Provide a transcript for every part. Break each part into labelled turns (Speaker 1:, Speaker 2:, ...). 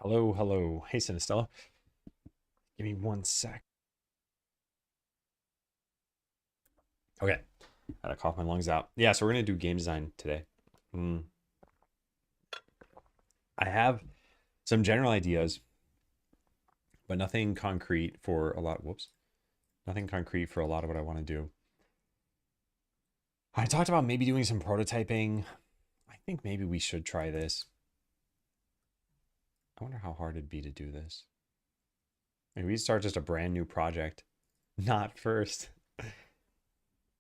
Speaker 1: Hello, hello. Hey, Sinistella. Give me one sec. Okay. Gotta cough my lungs out. Yeah, so we're gonna do game design today. Mm, I have some general ideas, but nothing concrete for a lot. Whoops. Nothing concrete for a lot of what I want to do. I talked about maybe doing some prototyping. I think maybe we should try this. I wonder how hard it'd be to do this. Maybe we start just a brand new project. Not first.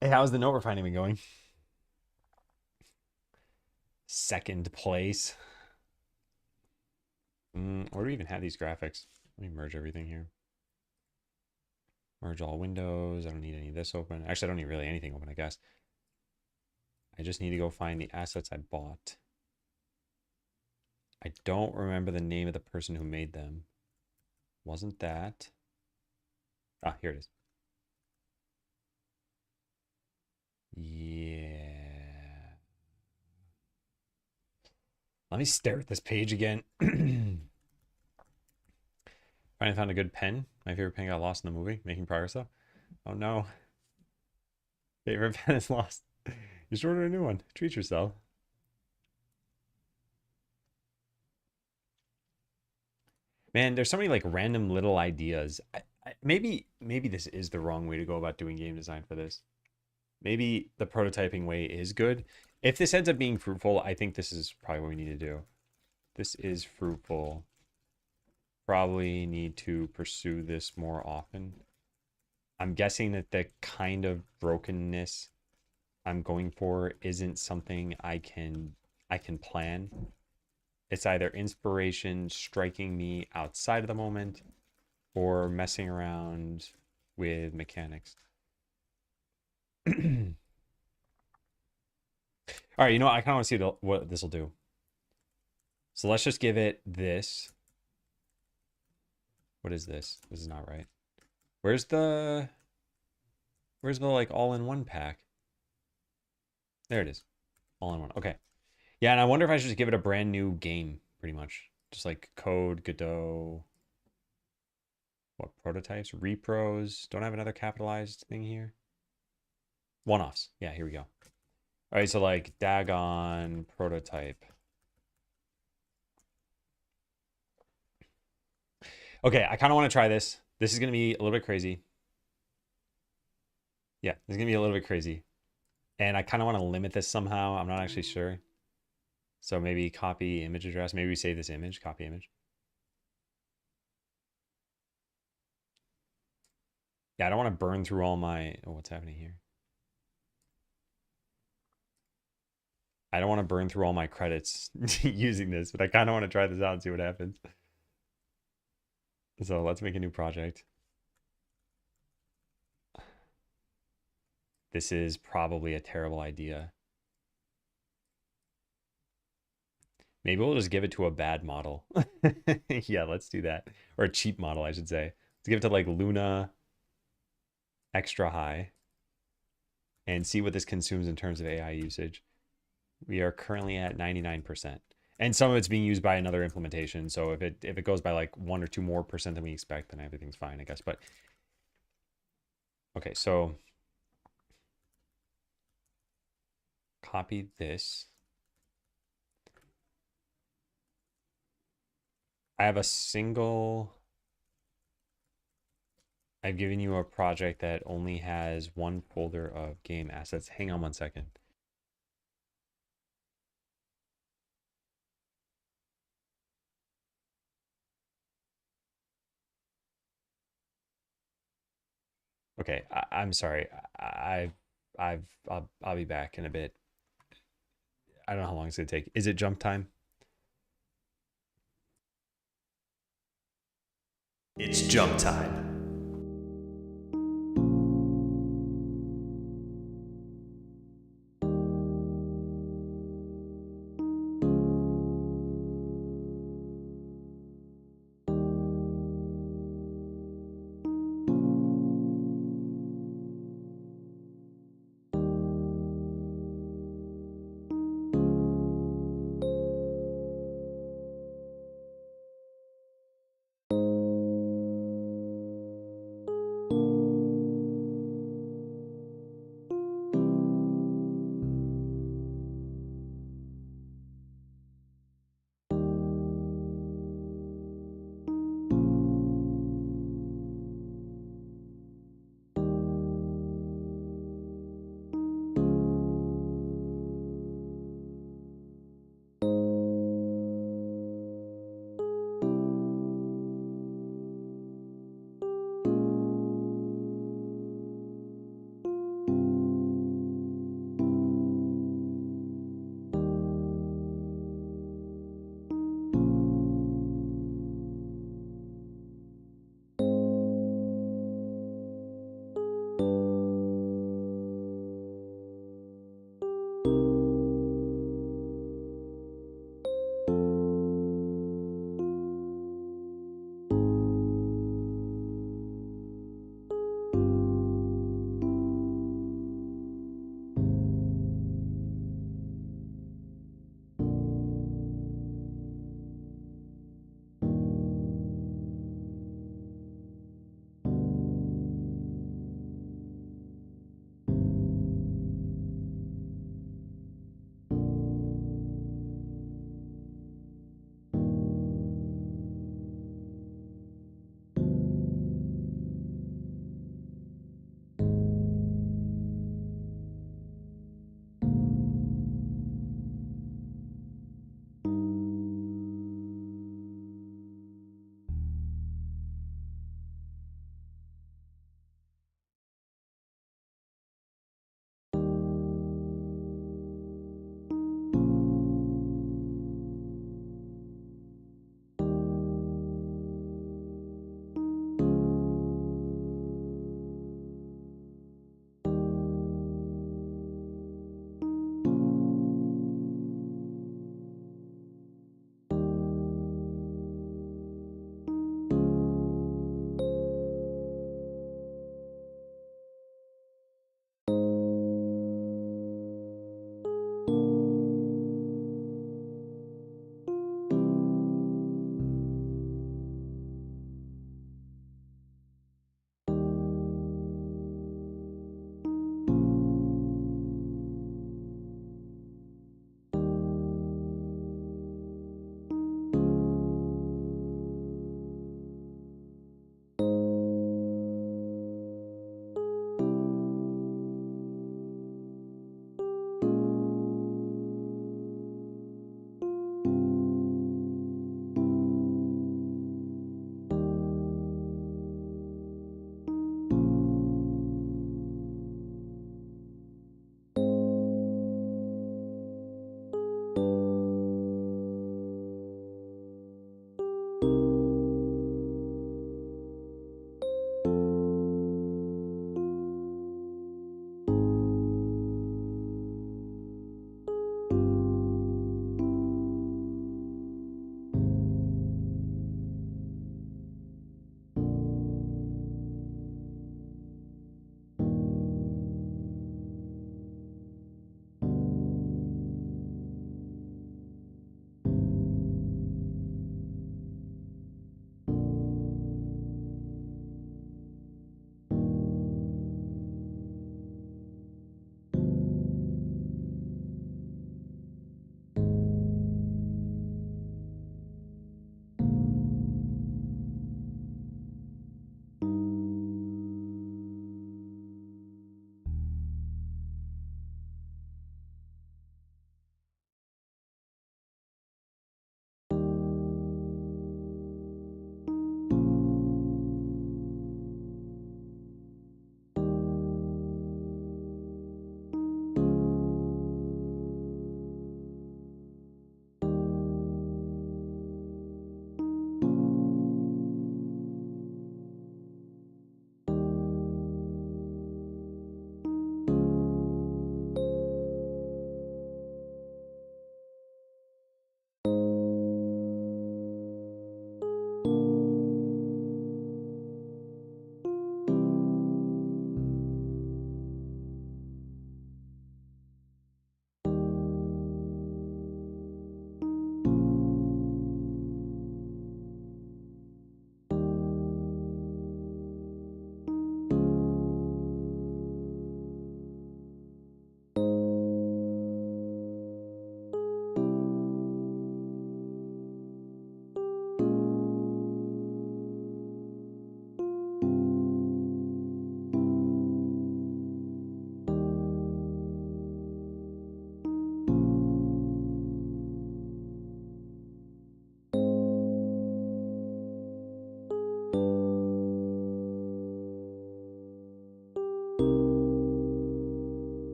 Speaker 1: Hey, how's the note refining been going? Second place. Where do we even have these graphics? Let me merge everything here. Merge all windows. I don't need any of this open. Actually, I don't need really anything open, I guess. I just need to go find the assets I bought. I don't remember the name of the person who made them. Wasn't that? Ah, here it is. Yeah. Let me stare at this page again. Finally found a good pen. My favorite pen got lost in the movie. Making progress though. Oh no. Favorite pen is lost. You should order a new one. Treat yourself. Man, there's so many like random little ideas. Maybe this is the wrong way to go about doing game design for this. Maybe the prototyping way is good. If this ends up being fruitful, I think this is probably what we need to do. This is fruitful. Probably need to pursue this more often. I'm guessing that the kind of brokenness I'm going for isn't something I can plan. It's either inspiration striking me outside of the moment or messing around with mechanics. All right, you know what? I kind of want to see what this will do. So let's just give it this. What is this? This is not right. Where's the like all-in-one pack? There it is. All-in-one. Okay. Yeah, and I wonder if I should just give it a brand new game, pretty much. Just like code, Godot, what prototypes, repros. Don't have another capitalized thing here. One-offs. Yeah, here we go. All right, so like Dagon prototype. Okay, I kind of want to try this. This is going to be a little bit crazy. Yeah, this is going to be a little bit crazy. And I kind of want to limit this somehow. I'm not actually sure. So maybe copy image address. Maybe we save this image, copy image. Yeah, I don't want to burn through all my... Oh, what's happening here? I don't want to burn through all my credits using this, but I kind of want to try this out and see what happens. So let's make a new project. This is probably a terrible idea. Maybe we'll just give it to a bad model. Yeah, let's do that. Or a cheap model, I should say. Let's give it to like Luna extra high and see what this consumes in terms of AI usage. We are currently at 99%. And some of it's being used by another implementation. So if it goes by like 1 or 2 more percent than we expect, then everything's fine, I guess. But okay, so copy this. I have a single. I've given you a project that only has one folder of game assets. Hang on one second. Okay, I'm sorry. I'll be back in a bit. I don't know how long it's gonna take. Is it jump time?
Speaker 2: It's jump time.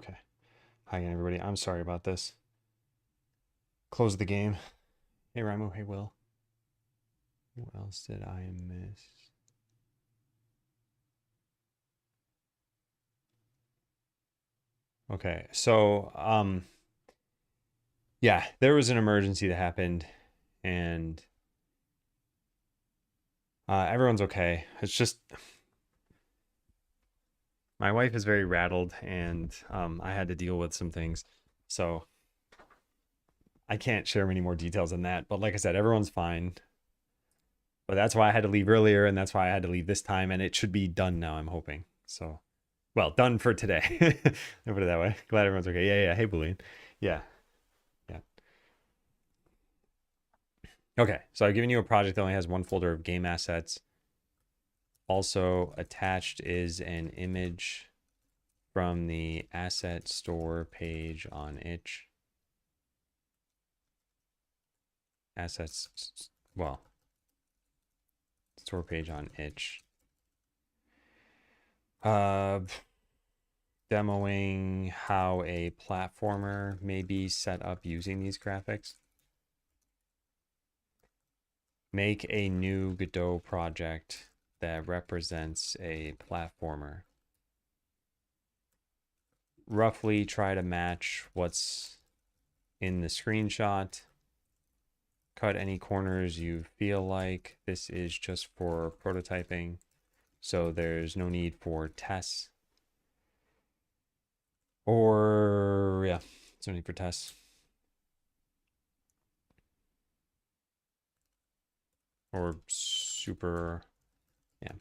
Speaker 1: Okay. Hi again, everybody. I'm sorry about this. Close the game. Hey, Ramu. Hey, Will. What else did I miss? Okay, so yeah, there was an emergency that happened, and everyone's okay. It's just my wife is very rattled, and I had to deal with some things, so I can't share many more details than that. But like I said, everyone's fine. But that's why I had to leave earlier, and that's why I had to leave this time, and it should be done now, I'm hoping. So, well, done for today. I'll put it that way. Glad everyone's okay. Yeah, yeah. Hey, Boolean. Yeah, yeah. Okay, so I've given you a project that only has one folder of game assets. Also attached is an image from the asset store page on itch. Assets, well, store page on itch. Demoing how a platformer may be set up using these graphics. Make a new Godot project that represents a platformer. Roughly try to match what's in the screenshot. Cut any corners you feel like. This is just for prototyping, so there's no need for tests. Or, yeah, there's no need for tests. Or super, yeah.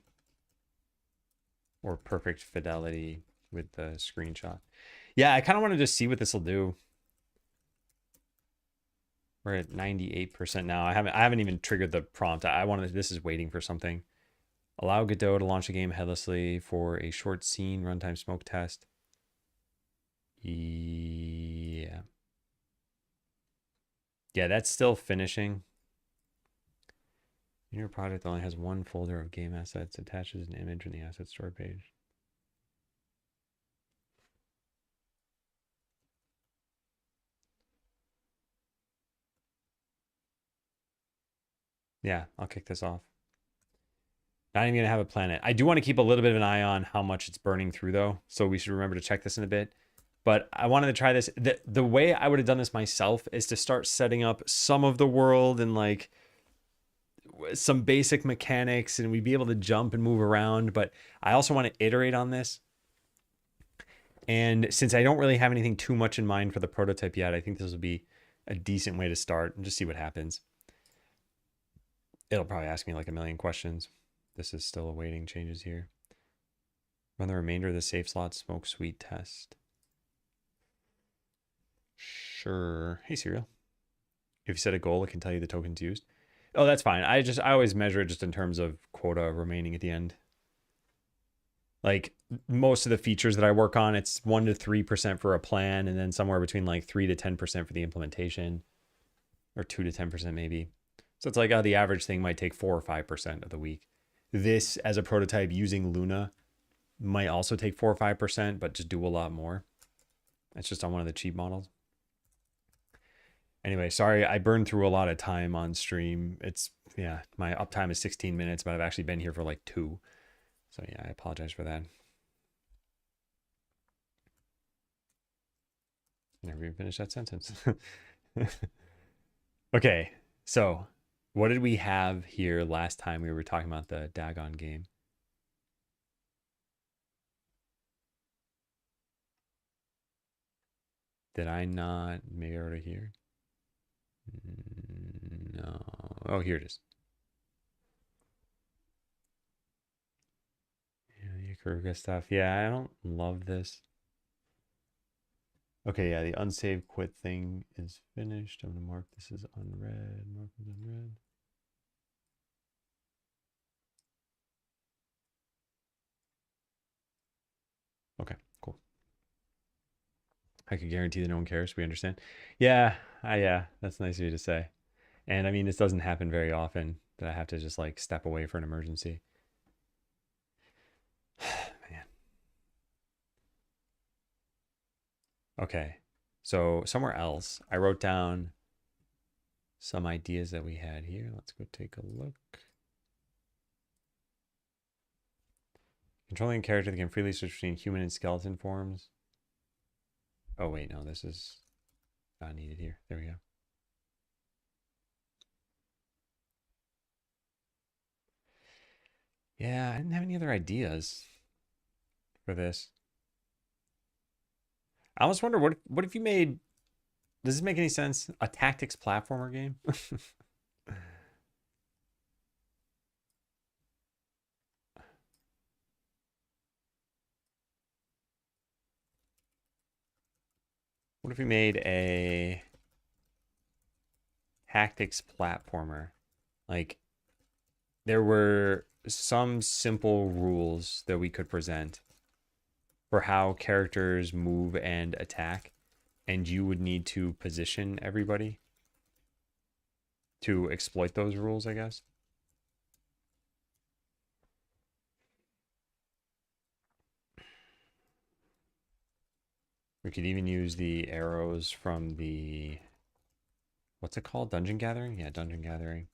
Speaker 1: Or perfect fidelity with the screenshot. Yeah, I kind of want to just see what this will do. We're at 98% now. I haven't even triggered the prompt. This is waiting for something. Allow Godot to launch a game headlessly for a short scene runtime smoke test. Yeah. Yeah, that's still finishing. Your project only has one folder of game assets. Attaches an image from the asset store page. Yeah, I'll kick this off. Not even gonna have a planet. I do want to keep a little bit of an eye on how much it's burning through though, so we should remember to check this in a bit. But I wanted to try this. The way I would have done this myself is to start setting up some of the world and like some basic mechanics, and we'd be able to jump and move around. But I also want to iterate on this. And since I don't really have anything too much in mind for the prototype yet, I think this will be a decent way to start and just see what happens. It'll probably ask me like a million questions. This is still awaiting changes here. Run the remainder of the safe slot smoke suite test. Sure. Hey, Serial. If you set a goal, it can tell you the tokens used. Oh, that's fine. I always measure it just in terms of quota remaining at the end. Like most of the features that I work on, it's 1 to 3% for a plan, and then somewhere between like 3 to 10% for the implementation, or 2 to 10% maybe. So it's like the average thing might take 4 or 5% of the week. This as a prototype using Luna might also take 4 or 5%, but just do a lot more. It's just on one of the cheap models. Anyway, sorry, I burned through a lot of time on stream. Yeah, my uptime is 16 minutes, but I've actually been here for like 2. So yeah, I apologize for that. Never even finished that sentence. Okay, so what did we have here last time we were talking about the Dagon game? Did I not? Maybe over here? No. Oh, here it is. Yeah, the Ikaruga stuff. Yeah, I don't love this. Okay, yeah, the unsaved quit thing is finished. I'm gonna mark this as unread. Mark as unread. Okay, cool. I can guarantee that no one cares. We understand. Yeah, yeah, that's nice of you to say. And I mean, this doesn't happen very often that I have to just like step away for an emergency. Man. Okay. So somewhere else, I wrote down some ideas that we had here. Let's go take a look. Controlling a character that can freely switch between human and skeleton forms. Oh, wait, no, this is not needed here. There we go. Yeah, I didn't have any other ideas for this. I almost wonder what if you made, does this make any sense? A tactics platformer game? What if we made a tactics platformer? Like there were some simple rules that we could present for how characters move and attack, and you would need to position everybody to exploit those rules, I guess. We could even use the arrows from the, what's it called? Dungeon Gathering? Yeah, Dungeon Gathering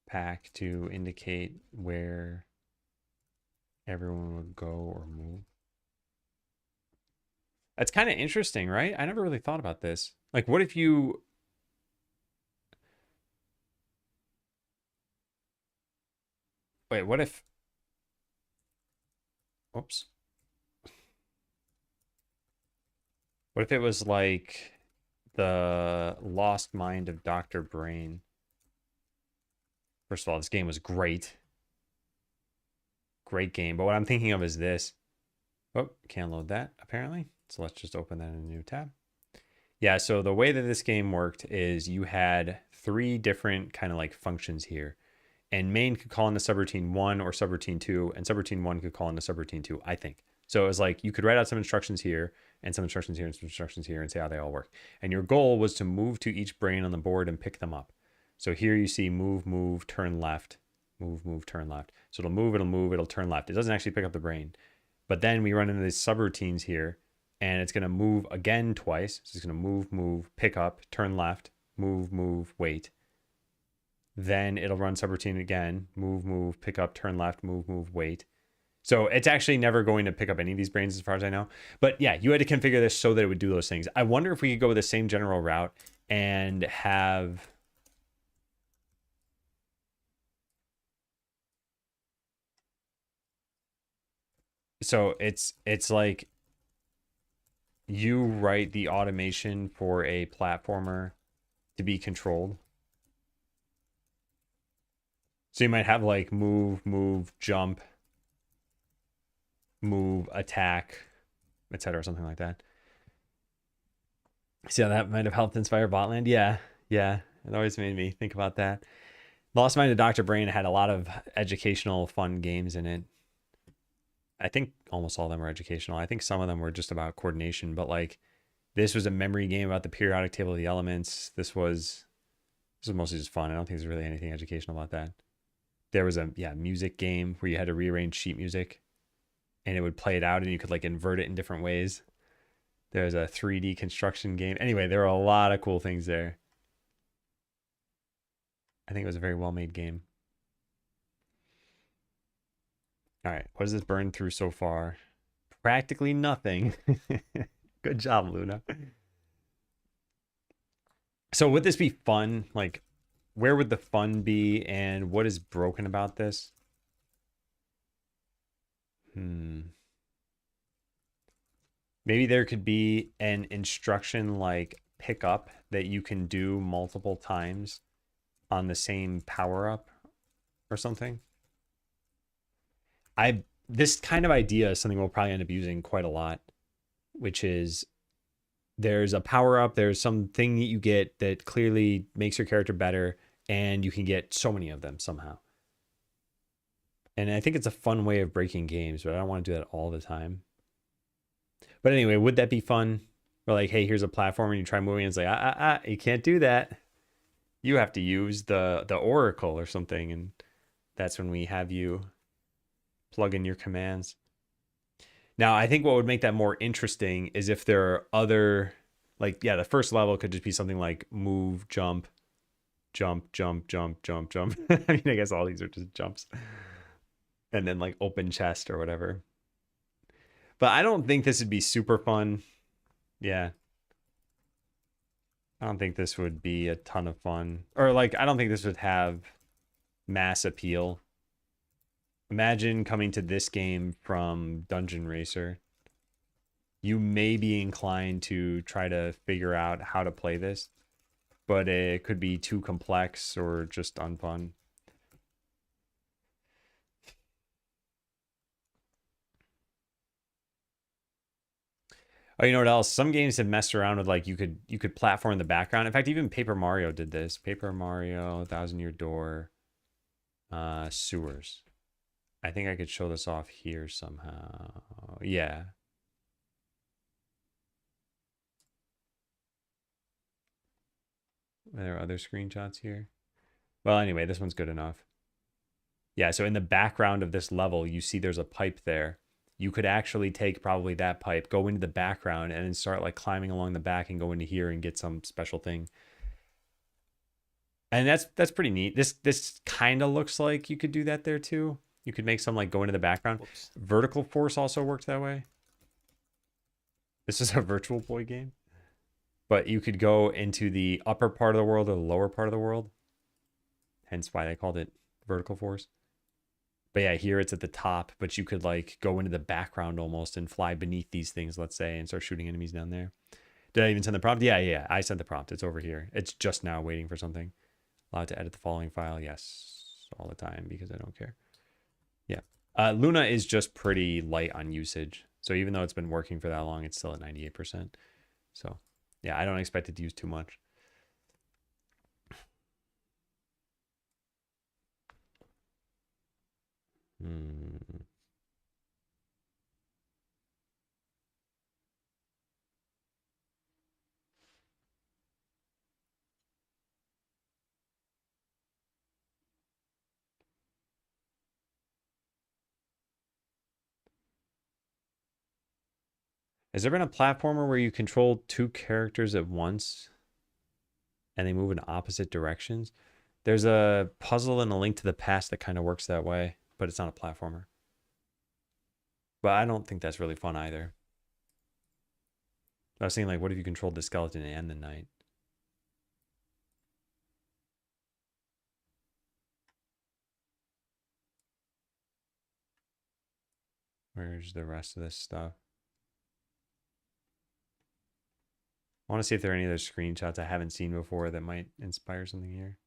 Speaker 1: pack to indicate where everyone would go or move. That's kind of interesting, right? I never really thought about this. Like, what if you... Wait, what if... Oops. What if it was like the Lost Mind of Dr. Brain? First of all, this game was great. Great game. But what I'm thinking of is this. Oh, can't load that, apparently. So let's just open that in a new tab. Yeah, so the way that this game worked is you had 3 different kind of like functions here. And main could call into subroutine 1 or subroutine 2, and subroutine 1 could call into subroutine 2, I think. So it was like you could write out some instructions here, and some instructions here, and some instructions here, and see how they all work. And your goal was to move to each brain on the board and pick them up. So here you see move, move, turn left, move, move, turn left. So it'll move, it'll turn left. It doesn't actually pick up the brain. But then we run into these subroutines here, and it's going to move again twice. So it's going to move, move, pick up, turn left, move, move, wait. Then it'll run subroutine again, move, move, pick up, turn left, move, move, wait. So it's actually never going to pick up any of these brains as far as I know. But yeah, you had to configure this so that it would do those things. I wonder if we could go with the same general route and have... So it's like you write the automation for a platformer to be controlled. So you might have like move, move, jump, move, attack, etc., something like that. See how that might have helped inspire Botland? Yeah, yeah. It always made me think about that. Lost Mind of Dr. Brain had a lot of educational, fun games in it. I think almost all of them were educational. I think some of them were just about coordination, but like this was a memory game about the periodic table of the elements. This was mostly just fun. I don't think there's really anything educational about that. There was a music game where you had to rearrange sheet music and it would play it out and you could like invert it in different ways. There's a 3D construction game. Anyway, there were a lot of cool things there. I think it was a very well-made game. All right, what has this burned through so far? Practically nothing. Good job, Luna. So would this be fun? Like, where would the fun be and what is broken about this? Maybe there could be an instruction like pick up that you can do multiple times on the same power up or something. This kind of idea is something we'll probably end up using quite a lot, which is there's a power up, there's something that you get that clearly makes your character better, and you can get so many of them somehow. And I think it's a fun way of breaking games, but I don't want to do that all the time. But anyway, would that be fun? Or like, hey, here's a platform and you try moving and it's like, you can't do that. You have to use the Oracle or something, and that's when we have you plug in your commands. Now, I think what would make that more interesting is if there are other, like, yeah, the first level could just be something like move, jump, jump, jump, jump, jump, jump. I mean, I guess all these are just jumps. And then like open chest or whatever. But I don't think this would be super fun. Yeah. I don't think this would be a ton of fun. Or like, I don't think this would have mass appeal. Imagine coming to this game from Dungeon Racer. You may be inclined to try to figure out how to play this, but it could be too complex or just unfun. Oh, you know what else? Some games have messed around with like you could platform in the background. In fact, even Paper Mario did this. Paper Mario, Thousand Year Door, sewers. I think I could show this off here somehow. Yeah. Are there other screenshots here? Well, anyway, this one's good enough. Yeah, so in the background of this level, you see there's a pipe there. You could actually take probably that pipe, go into the background, and then start like climbing along the back and go into here and get some special thing. And that's pretty neat. This kind of looks like you could do that there too. You could make some like go into the background.
Speaker 2: Whoops.
Speaker 1: Vertical Force also worked that way. This is a Virtual Boy game. But you could go into the upper part of the world or the lower part of the world. Hence why they called it Vertical Force. But yeah, here it's at the top, but you could like go into the background almost and fly beneath these things, let's say, and start shooting enemies down there. Did I even send the prompt? Yeah, I sent the prompt. It's over here. It's just now waiting for something. Allowed to edit the following file? Yes, all the time because I don't care. Yeah. Luna is just pretty light on usage. So even though it's been working for that long, it's still at 98%. So yeah, I don't expect it to use too much. Has there been a platformer where you control two characters at once and they move in opposite directions? There's a puzzle in A Link to the Past that kind of works that way, but it's not a platformer. But I don't think that's really fun either. I was thinking, like, what if you controlled the skeleton and the knight? Where's the rest of this stuff? I want to see if there are any other screenshots I haven't seen before that might inspire something here.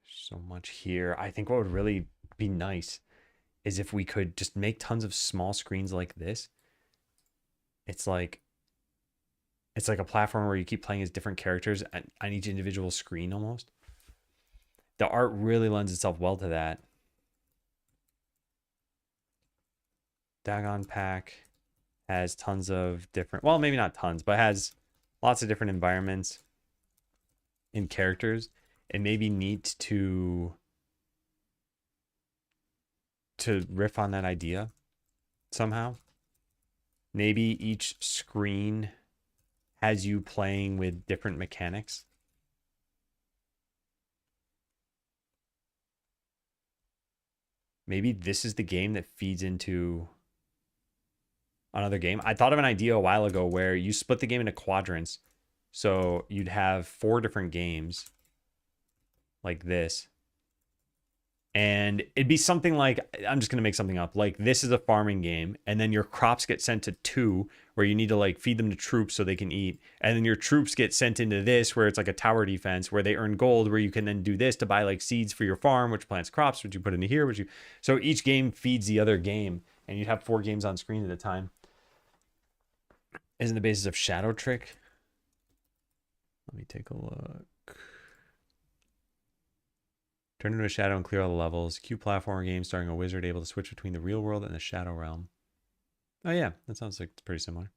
Speaker 1: So much here. I think what would really be nice is if we could just make tons of small screens like this. It's like a platform where you keep playing as different characters on each individual screen almost. The art really lends itself well to that. Dagon Pack has tons of different, well, maybe not tons, but has lots of different environments and characters. It may be neat to riff on that idea somehow. Maybe each screen has you playing with different mechanics. Maybe this is the game that feeds into another game. I thought of an idea a while ago where you split the game into quadrants. So you'd have 4 different games like this. And it'd be something like, I'm just going to make something up. Like this is a farming game. And then your crops get sent to 2 where you need to like feed them to troops so they can eat. And then your troops get sent into this where it's like a tower defense where they earn gold where you can then do this to buy like seeds for your farm, which plants crops, which you put into here, which you, so each game feeds the other game and you'd have 4 games on screen at a time. Isn't the basis of Shadow Trick? Let me take a look. Turn into a shadow and clear all the levels. Cute platformer game starring a wizard able to switch between the real world and the shadow realm. Oh yeah, that sounds like it's pretty similar.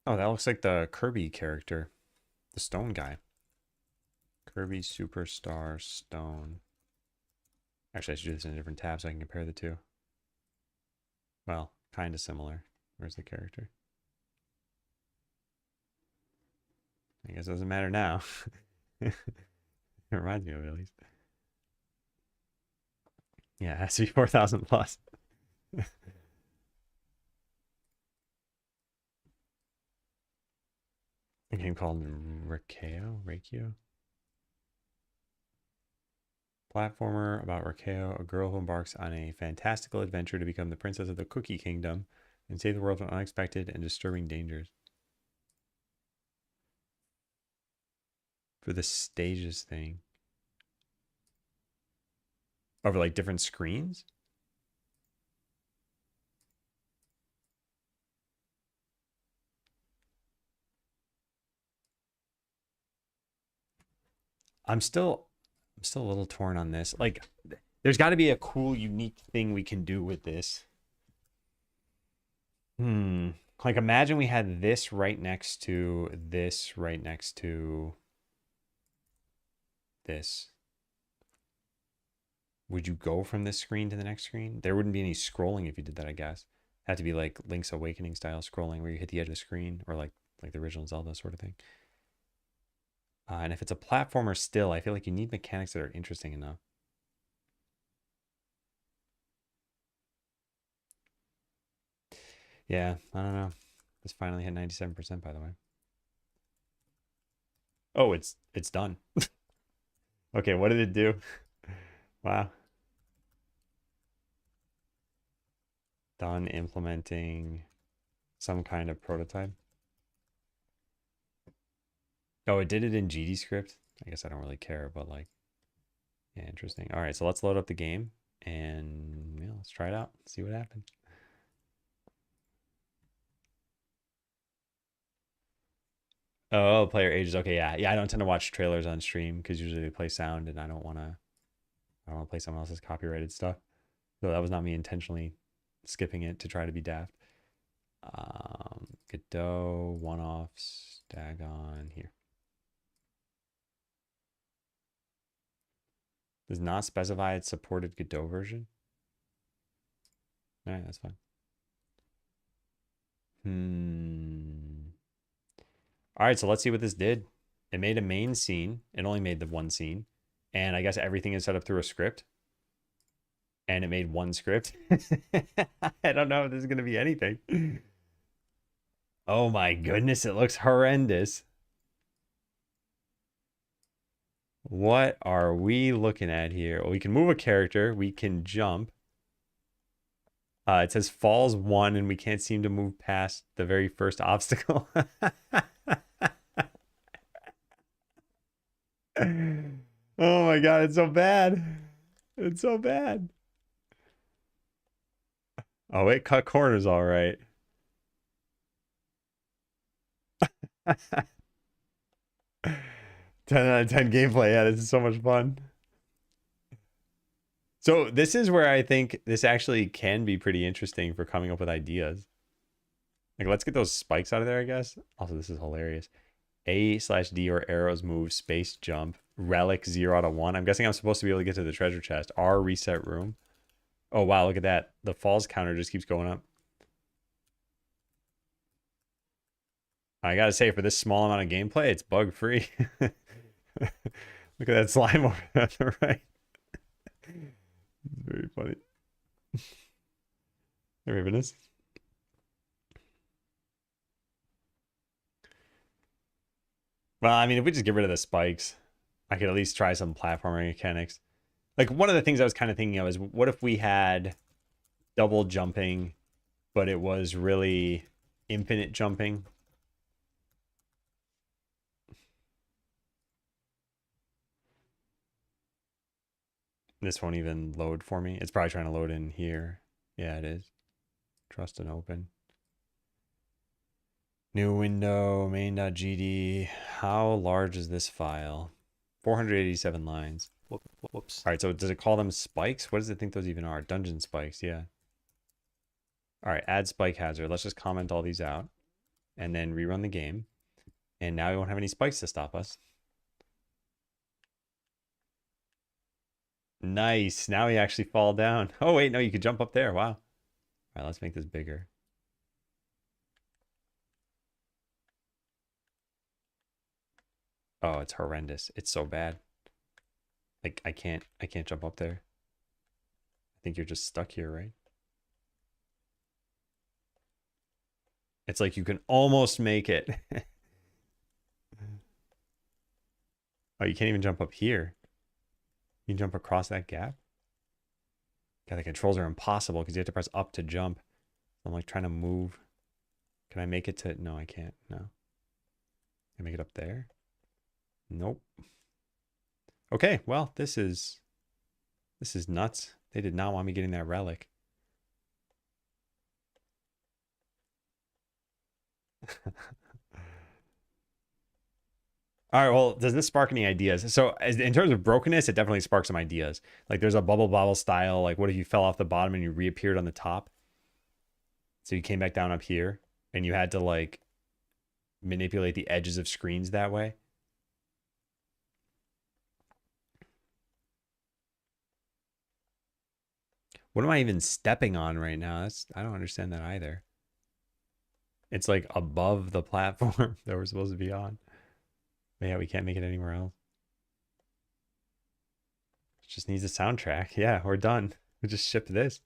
Speaker 1: Oh, that looks like the Kirby character. The stone guy. Kirby Superstar Stone. Actually, I should do this in a different tab so I can compare the two. Well, kind of similar. Where's the character? I guess it doesn't matter now. It reminds me of it at least. Yeah, it has to be 4,000 plus. A game called Reikio? Platformer about Reikio, a girl who embarks on a fantastical adventure to become the princess of the Cookie Kingdom and save the world from unexpected and disturbing dangers. For the stages thing. Over like different screens? I'm still a little torn on this. Like there's got to be a cool unique thing we can do with this. Like imagine we had this right next to this right next to this. Would you go from this screen to the next screen? There wouldn't be any scrolling if you did that, I guess. Had to be like Link's Awakening style scrolling where you hit the edge of the screen or like the original Zelda sort of thing. And if it's a platformer still, I feel like you need mechanics that are interesting enough. Yeah, I don't know. This finally hit 97% by the way. Oh, it's done. Okay, what did it do? Wow. Done implementing some kind of prototype. Oh, it did it in GDScript. I guess I don't really care, but like, yeah, interesting. All right, so let's load up the game and yeah, let's try it out. See what happens. Oh, player ages. Okay, yeah, yeah. I don't tend to watch trailers on stream because usually they play sound, and I don't want to play someone else's copyrighted stuff. So that was not me intentionally skipping it to try to be daft. Godot, one-offs, Dagon here. Does not specify its supported Godot version. All right, that's fine. All right, so let's see what this did. It made a main scene. It only made the one scene. And I guess everything is set up through a script. And it made one script. I don't know if this is going to be anything. Oh my goodness, it looks horrendous. What are we looking at here? Well, we can move a character. We can jump. It says falls 1, and we can't seem to move past the very first obstacle. Oh my god, it's so bad. It's so bad. Oh, it cut corners all right. 10 out of 10 gameplay. Yeah, this is so much fun. So this is where I think this actually can be pretty interesting for coming up with ideas. Like, let's get those spikes out of there, I guess. Also, this is hilarious. A/D or arrows move, space jump, relic 0 out of 1. I'm guessing I'm supposed to be able to get to the treasure chest. R reset room. Oh, wow, look at that. The falls counter just keeps going up. I gotta say, for this small amount of gameplay, it's bug free. Look at that slime over there on the right. It's very funny. There even is. Well, I mean, if we just get rid of the spikes, I could at least try some platforming mechanics. Like, one of the things I was kind of thinking of is what if we had double jumping, but it was really infinite jumping? This won't even load for me. It's probably trying to load in here. Yeah, it is. Trust and open. New window, main.gd. How large is this file? 487 lines.
Speaker 2: Whoops.
Speaker 1: All right, so does it call them spikes? What does it think those even are? Dungeon spikes, yeah. All right, add spike hazard. Let's just comment all these out and then rerun the game. And now we won't have any spikes to stop us. Nice. Now we actually fall down. Oh, wait, no, you could jump up there. Wow. All right, let's make this bigger. Oh, it's horrendous. It's so bad. Like I can't jump up there. I think you're just stuck here, right? It's like you can almost make it. Oh, you can't even jump up here. You can jump across that gap. God, the controls are impossible because you have to press up to jump. I'm like trying to move. Can I make it to? No, I can't. No. Can I make it up there? Nope. Okay, well, this is nuts. They did not want me getting that relic. All right, well, does this spark any ideas? So in terms of brokenness, it definitely sparks some ideas. Like there's a bubble bobble style, like what if you fell off the bottom and you reappeared on the top? So you came back down up here and you had to like manipulate the edges of screens that way. What am I even stepping on right now? I don't understand that either. It's like above the platform that we're supposed to be on. But yeah, we can't make it anywhere else. It just needs a soundtrack. Yeah, we're done. We just ship this.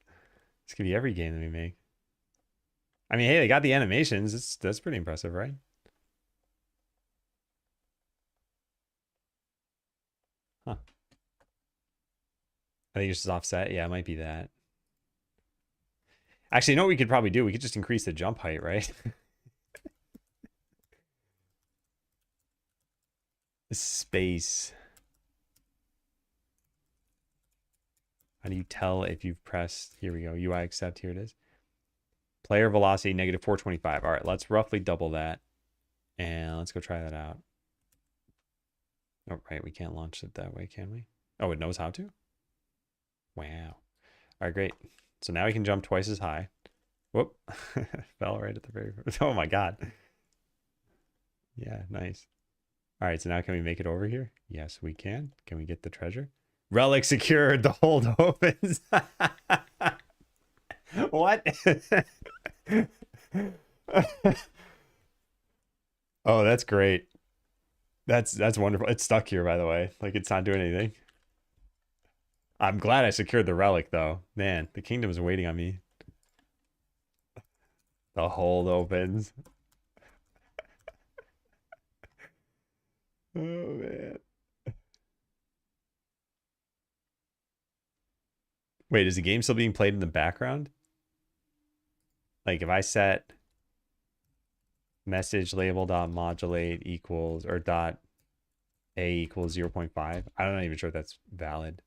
Speaker 1: This could be every game that we make. I mean, hey, they got the animations. That's pretty impressive, right? Huh. I think it's just offset. Yeah, it might be that. Actually, you know what we could probably do? We could just increase the jump height, right? Space. How do you tell if you've pressed? Here we go. UI accept. Here it is. Player velocity negative 425. All right, let's roughly double that. And let's go try that out. Oh, right. We can't launch it that way, can we? Oh, it knows how to? Wow. All right, great. So now we can jump twice as high. Whoop. Fell right at the very first. Oh my God. Yeah, nice. All right, so now can we make it over here? Yes, we can. Can we get the treasure? Relic secured. The hold opens. What? Oh, that's great. That's wonderful. It's stuck here, by the way. Like it's not doing anything. I'm glad I secured the relic, though. Man, the kingdom's waiting on me. The hold opens. Oh, man. Wait, is the game still being played in the background? Like if I set message label dot modulate equals or dot a equals 0.5, I'm not even sure if that's valid.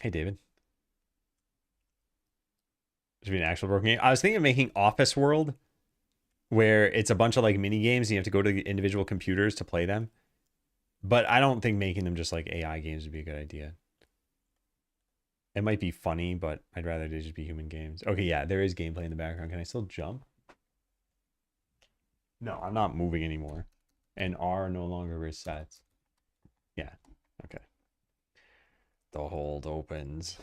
Speaker 1: Hey, David. Should be an actual broken game. I was thinking of making Office World, where it's a bunch of like mini games and you have to go to the individual computers to play them. But I don't think making them just like AI games would be a good idea. It might be funny, but I'd rather they just be human games. Okay, yeah, there is gameplay in the background. Can I still jump? No, I'm not moving anymore. And R no longer resets. Yeah, okay. The hold opens.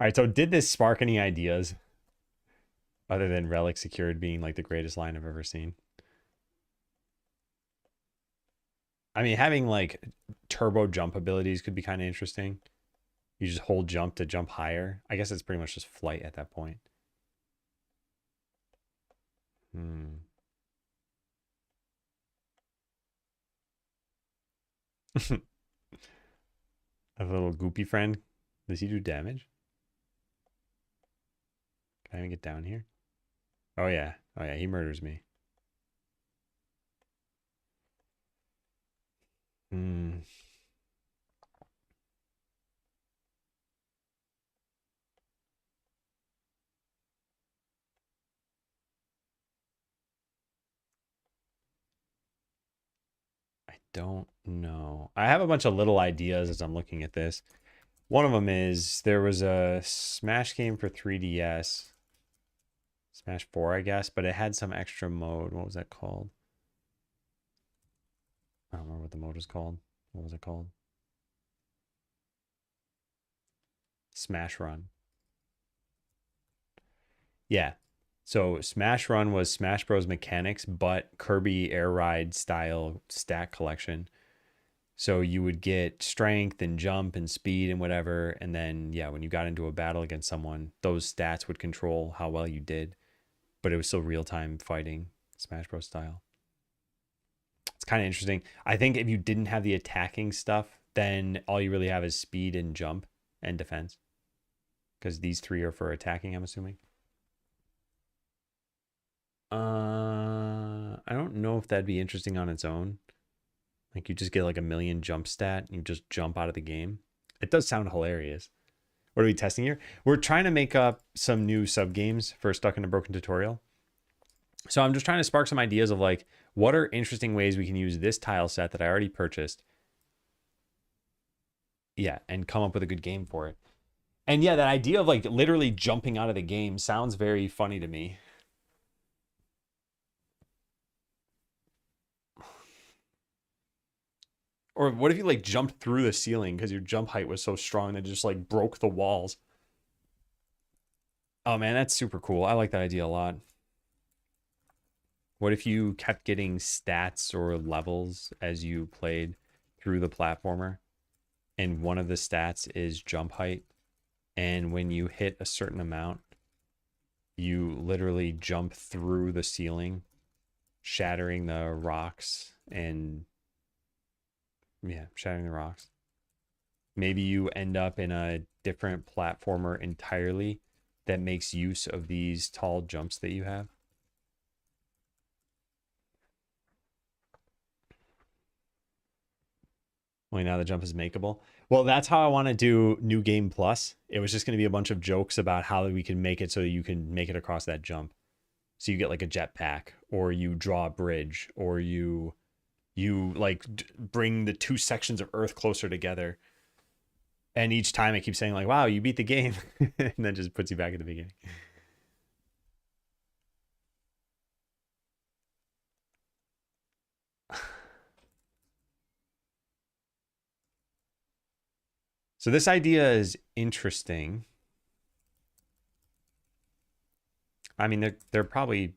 Speaker 1: All right, so did this spark any ideas other than Relic Secured being like the greatest line I've ever seen? I mean, having like turbo jump abilities could be kind of interesting. You just hold jump to jump higher. I guess it's pretty much just flight at that point. Hmm. A little goopy friend. Does he do damage? Can I even get down here? Oh yeah. Oh yeah, he murders me. Hmm. don't know. I have a bunch of little ideas as I'm looking at this. One of them is there was a Smash game for 3DS, Smash 4, I guess, but it had some extra mode. What was that called? I don't remember what the mode was called. What was it called? Smash Run. Yeah. So Smash Run was Smash Bros. Mechanics, but Kirby Air Ride style stack collection. So you would get strength and jump and speed and whatever. And then, yeah, when you got into a battle against someone, those stats would control how well you did. But it was still real time fighting, Smash Bros. Style. It's kind of interesting. I think if you didn't have the attacking stuff, then all you really have is speed and jump and defense. Because these three are for attacking, I'm assuming. I don't know if that'd be interesting on its own. Like you just get like a million jump stat and you just jump out of the game. It does sound hilarious. What are we testing here? We're trying to make up some new sub games for Stuck in a Broken Tutorial. So I'm just trying to spark some ideas of like, what are interesting ways we can use this tile set that I already purchased? Yeah, and come up with a good game for it. And yeah, that idea of like literally jumping out of the game sounds very funny to me. Or what if you like jumped through the ceiling because your jump height was so strong that it just like broke the walls? Oh man, that's super cool. I like that idea a lot. What if you kept getting stats or levels as you played through the platformer? And one of the stats is jump height. And when you hit a certain amount, you literally jump through the ceiling, shattering the rocks and yeah, shattering the rocks. Maybe you end up in a different platformer entirely that makes use of these tall jumps that you have. Only now the jump is makeable. Well, that's how I want to do New Game Plus. It was just going to be a bunch of jokes about how we can make it so you can make it across that jump. So you get like a jetpack, or you draw a bridge, or you like bring the two sections of Earth closer together. And each time it keeps saying like, wow, you beat the game. And then just puts you back at the beginning. So this idea is interesting. I mean, they're probably,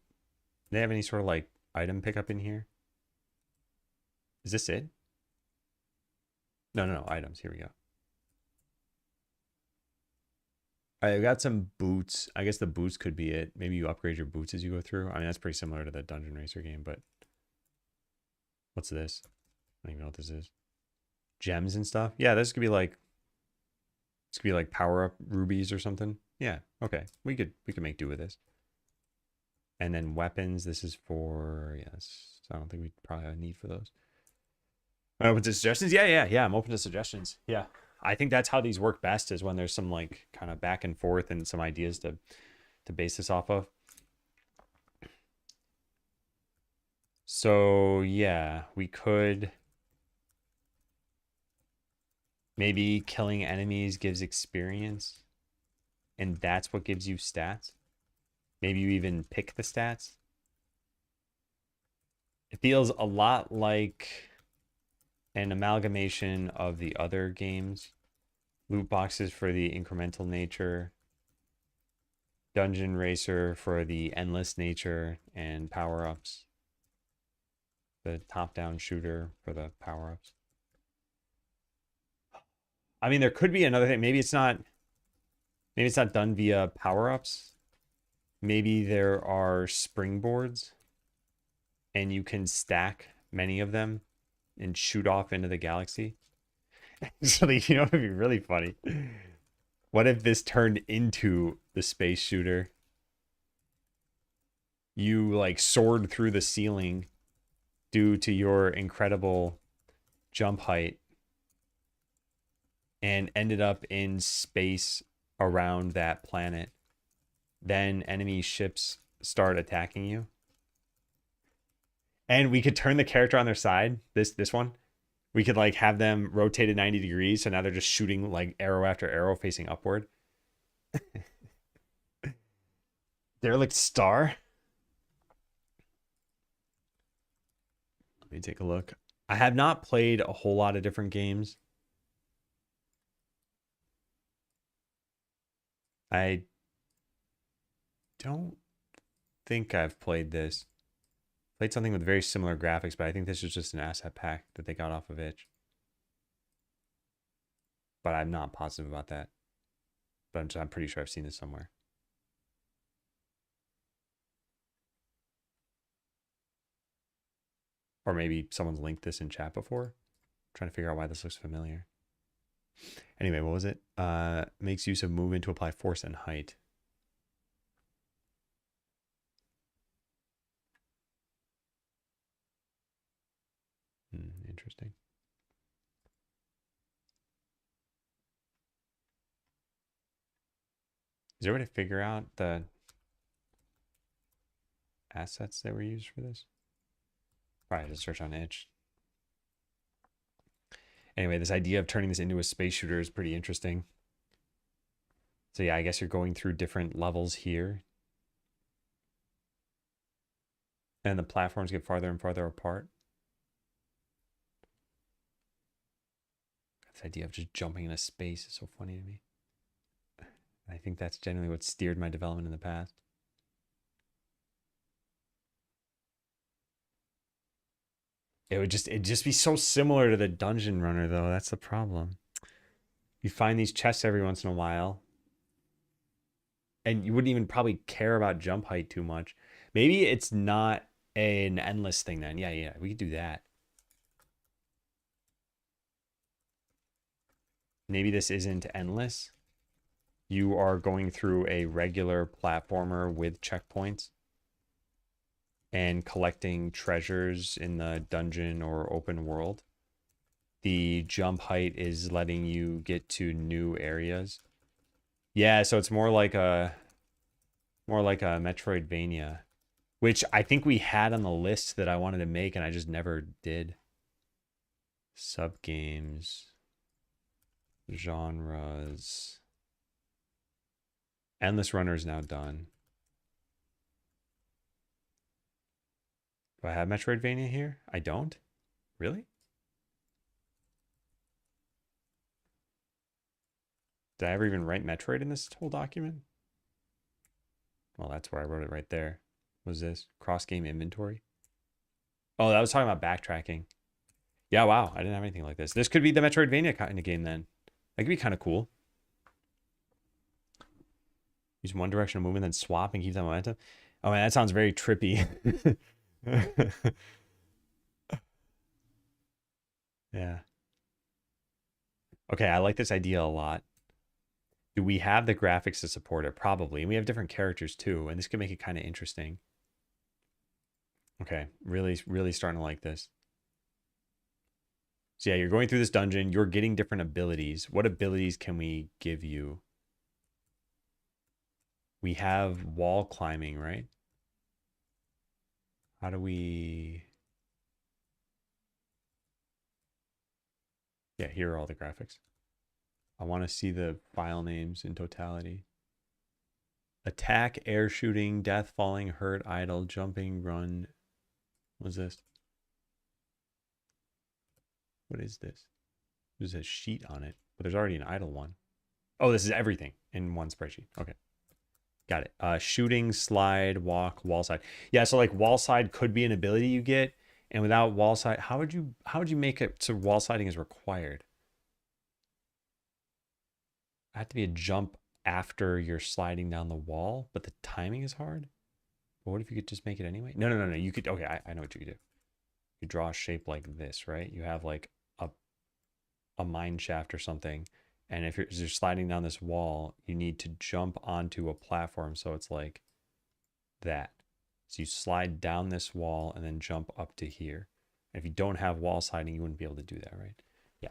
Speaker 1: they have any sort of like item pickup in here? Is this it? No, items. Here we go. I got some boots. I guess the boots could be it. Maybe you upgrade your boots as you go through. I mean, that's pretty similar to the Dungeon Racer game, but what's this? I don't even know what this is. Gems and stuff. Yeah, this could be like power up rubies or something. Yeah, okay. We could make do with this. And then weapons. This is for, yes. I don't think we probably have a need for those. Open to suggestions? Yeah. I'm open to suggestions. Yeah. I think that's how these work best, is when there's some like kind of back and forth and some ideas to base this off of. So yeah, we could maybe killing enemies gives experience, and that's what gives you stats. Maybe you even pick the stats. It feels a lot like an amalgamation of the other games. Loot boxes for the incremental nature, Dungeon Racer for the endless nature and power-ups, the top-down shooter for the power-ups. I mean, there could be another thing. Maybe it's not done via power-ups. Maybe there are springboards and you can stack many of them and shoot off into the galaxy. So, you know, it'd be really funny. What if this turned into the space shooter? You like soared through the ceiling due to your incredible jump height and ended up in space around that planet. Then enemy ships start attacking you. And we could turn the character on their side, this one, We could like have them rotated 90 degrees, so now they're just shooting like arrow after arrow facing upward. Derelict Star. Let me take a look. I have not played a whole lot of different games. I don't think I've played this. Played something with very similar graphics, but I think this is just an asset pack that they got off of itch. But I'm not positive about that. But I'm pretty sure I've seen this somewhere. Or maybe someone's linked this in chat before. I'm trying to figure out why this looks familiar. Anyway, what was it? Makes use of movement to apply force and height. Interesting. Is there a way to figure out the assets that were used for this? Probably just search on itch. Anyway, this idea of turning this into a space shooter is pretty interesting. So yeah, I guess you're going through different levels here. And the platforms get farther and farther apart. This idea of just jumping into space is so funny to me. I think that's generally what steered my development in the past. It'd just be so similar to the Dungeon Runner though. That's the problem. You find these chests every once in a while. And you wouldn't even probably care about jump height too much. Maybe it's not an endless thing then. Yeah, we could do that. Maybe this isn't endless. You are going through a regular platformer with checkpoints and collecting treasures in the dungeon or open world. The jump height is letting you get to new areas. Yeah, so it's more like a Metroidvania, which I think we had on the list that I wanted to make and I just never did. Subgames, genres. Endless Runner is now done. Do I have Metroidvania here? I don't? Really? Did I ever even write Metroid in this whole document? Well, that's where I wrote it right there. What was this? Cross game inventory? Oh, that was talking about backtracking. Yeah, wow. I didn't have anything like this. This could be the Metroidvania kind of game then. That could be kind of cool. Use one direction of movement, then swap and keep that momentum. Oh man, that sounds very trippy. Yeah. Okay, I like this idea a lot. Do we have the graphics to support it? Probably. And we have different characters too, and this could make it kind of interesting. Okay, really, really starting to like this. So yeah, you're going through this dungeon. You're getting different abilities. What abilities can we give you? We have wall climbing, right? How do we... Yeah, here are all the graphics. I want to see the file names in totality. Attack, air shooting, death, falling, hurt, idle, jumping, run. What's this? What is this? There's a sheet on it, but there's already an idle one. Oh, this is everything in one spreadsheet. Okay. Got it. Shooting, slide, walk, wall side. Yeah, so like wall side could be an ability you get, and without wall side, how would you make it so wall siding is required? It had to be a jump after you're sliding down the wall, but the timing is hard. But what if you could just make it anyway? No. You could, okay, I know what you could do. You draw a shape like this, right? You have like a mine shaft or something. And if you're sliding down this wall, you need to jump onto a platform. So it's like that. So you slide down this wall and then jump up to here. And if you don't have wall sliding, you wouldn't be able to do that, right? Yeah.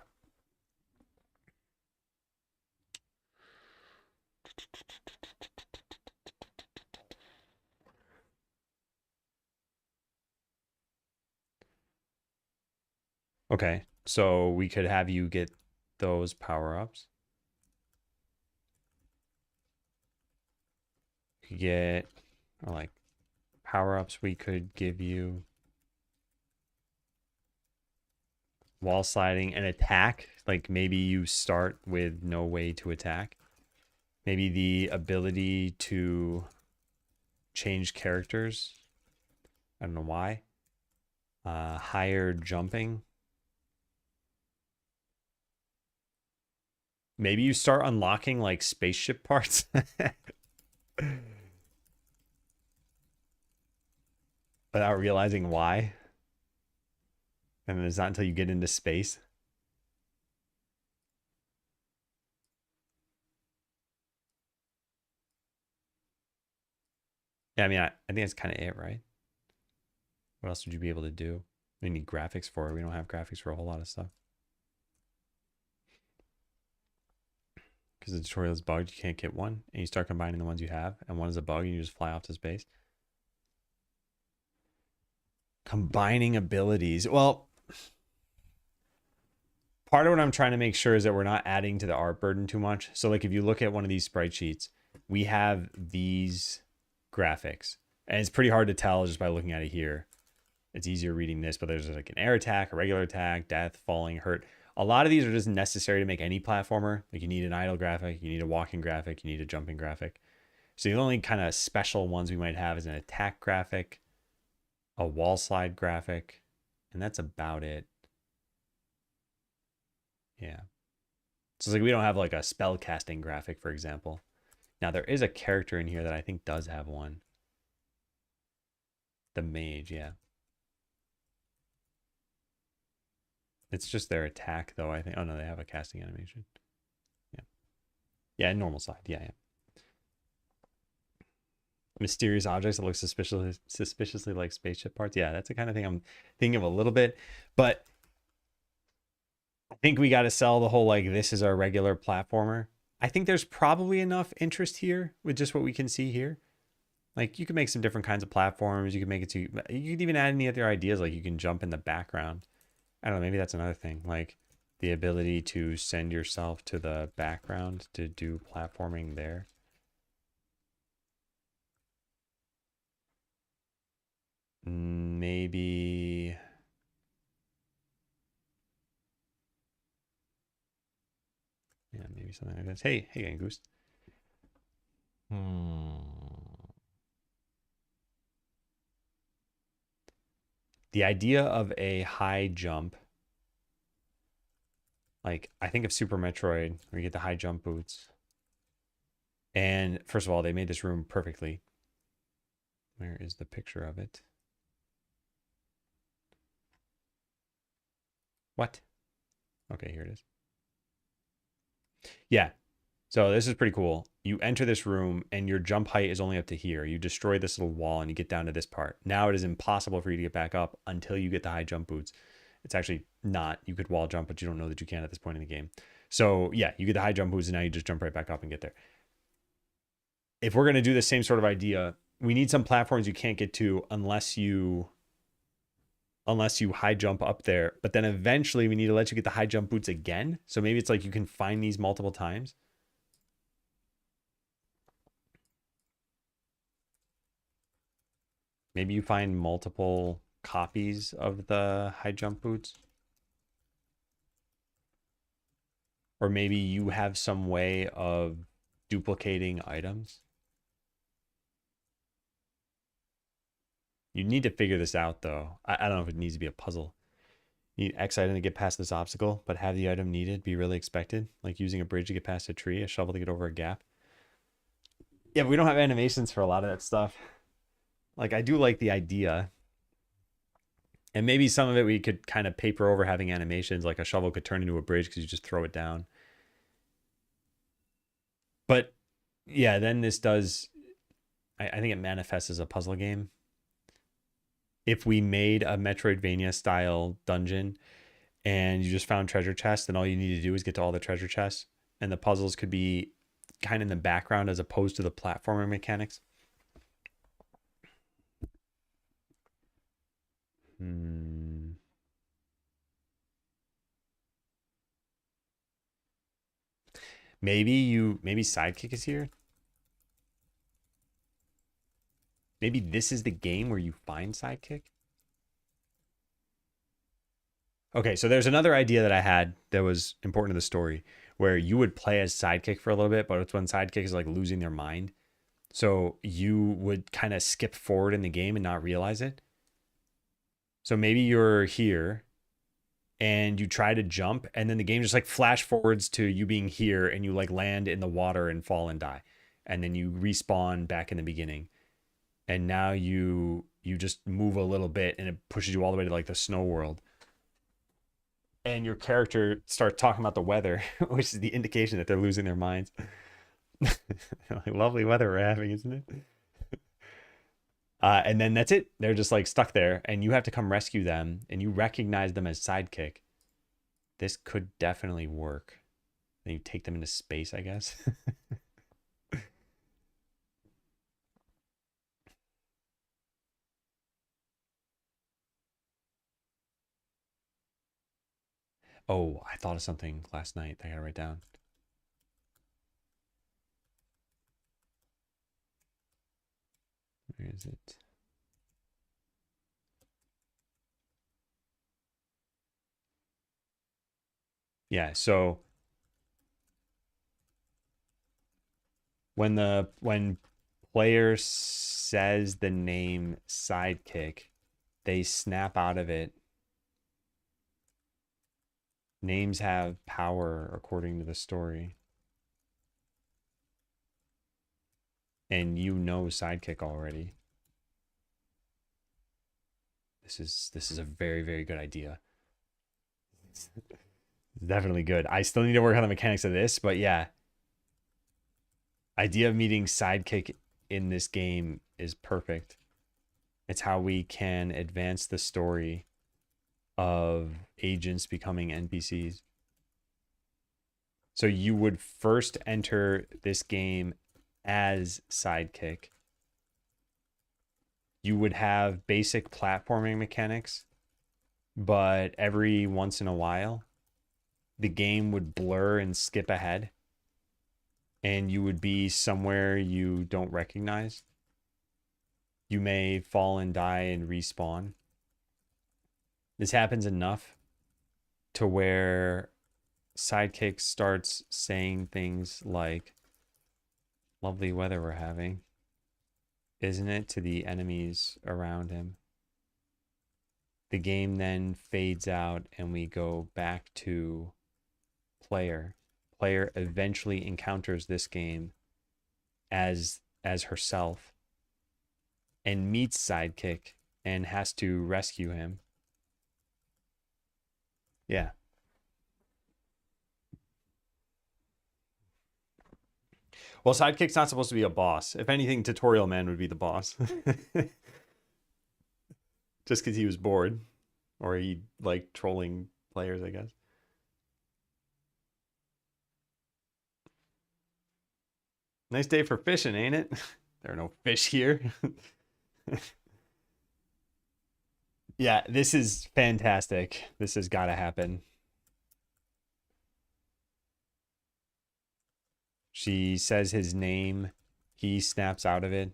Speaker 1: Okay. So we could have you get those power-ups. You could get, or like power-ups, we could give you wall sliding and attack. Like maybe you start with no way to attack. Maybe the ability to change characters. I don't know why. Higher jumping. Maybe you start unlocking like spaceship parts. Without realizing why. And then it's not until you get into space. Yeah, I mean, I think that's kind of it, right? What else would you be able to do? We need graphics for it. We don't have graphics for a whole lot of stuff. Because the tutorial is bugged, you can't get one. And you start combining the ones you have. And one is a bug and you just fly off to space. Combining abilities. Well, part of what I'm trying to make sure is that we're not adding to the art burden too much. So like if you look at one of these sprite sheets, we have these graphics. And it's pretty hard to tell just by looking at it here. It's easier reading this, but there's like an air attack, a regular attack, death, falling, hurt. A lot of these are just necessary to make any platformer. Like you need an idle graphic, you need a walking graphic, you need a jumping graphic. So the only kind of special ones we might have is an attack graphic, a wall slide graphic, and that's about it. Yeah. So it's like we don't have like a spell casting graphic, for example. Now there is a character in here that I think does have one. The mage, yeah. It's just their attack, though, I think. Oh, no, they have a casting animation. Yeah. Yeah, normal side. Yeah, yeah. Mysterious objects that look suspiciously like spaceship parts. Yeah, that's the kind of thing I'm thinking of a little bit. But I think we got to sell the whole, like, this is our regular platformer. I think there's probably enough interest here with just what we can see here. Like, you can make some different kinds of platforms. You can make it to... You could even add any other ideas. Like, you can jump in the background. I don't know, maybe that's another thing. Like the ability to send yourself to the background to do platforming there. Maybe. Yeah, maybe something like this. Hey, Angoose. The idea of a high jump. Like, I think of Super Metroid, where you get the high jump boots. And first of all, they made this room perfectly. Where is the picture of it? What? Okay, here it is. Yeah. So this is pretty cool. You enter this room and your jump height is only up to here. You destroy this little wall and you get down to this part. Now it is impossible for you to get back up until you get the high jump boots. It's actually not. You could wall jump, but you don't know that you can at this point in the game. So yeah, you get the high jump boots and now you just jump right back up and get there. If we're going to do the same sort of idea, we need some platforms you can't get to unless you high jump up there. But then eventually we need to let you get the high jump boots again. So maybe it's like you can find these multiple times. Maybe you find multiple copies of the high jump boots. Or maybe you have some way of duplicating items. You need to figure this out, though. I don't know if it needs to be a puzzle. You need X item to get past this obstacle, but have the item needed be really expected. Like using a bridge to get past a tree, a shovel to get over a gap. Yeah, but we don't have animations for a lot of that stuff. Like, I do like the idea. And maybe some of it we could kind of paper over having animations, like a shovel could turn into a bridge because you just throw it down. But yeah, then this does, I think it manifests as a puzzle game. If we made a Metroidvania style dungeon and you just found treasure chests, then all you need to do is get to all the treasure chests. And the puzzles could be kind of in the background as opposed to the platformer mechanics. Maybe Sidekick is here. Maybe this is the game where you find Sidekick. Okay, so there's another idea that I had that was important to the story where you would play as Sidekick for a little bit, but it's when Sidekick is like losing their mind. So you would kind of skip forward in the game and not realize it. So maybe you're here and you try to jump, and then the game just like flash forwards to you being here, and you like land in the water and fall and die. And then you respawn back in the beginning. And now you just move a little bit and it pushes you all the way to like the snow world. And your character starts talking about the weather, which is the indication that they're losing their minds. Like, lovely weather we're having, isn't it? And then that's it. They're just like stuck there, and you have to come rescue them, and you recognize them as Sidekick. This could definitely work. Then you take them into space, I guess. Oh, I thought of something last night that I gotta write down. Where is it? Yeah, so when player says the name Sidekick, they snap out of it. Names have power according to the story. And you know Sidekick already. This is a very, very good idea. It's definitely good. I still need to work on the mechanics of this, but yeah. Idea of meeting Sidekick in this game is perfect. It's how we can advance the story of agents becoming NPCs. So you would first enter this game as Sidekick. You would have basic platforming mechanics, but every once in a while, the game would blur and skip ahead, and you would be somewhere you don't recognize. You may fall and die and respawn. This happens enough to where Sidekick starts saying things like, lovely weather we're having, isn't it, to the enemies around him. The game then fades out and we go back to player. Player eventually encounters this game as herself and meets Sidekick and has to rescue him. Yeah. Well, Sidekick's not supposed to be a boss. If anything, Tutorial Man would be the boss. Just because he was bored. Or he liked trolling players, I guess. Nice day for fishing, ain't it? There are no fish here. Yeah, this is fantastic. This has got to happen. She says his name. He snaps out of it.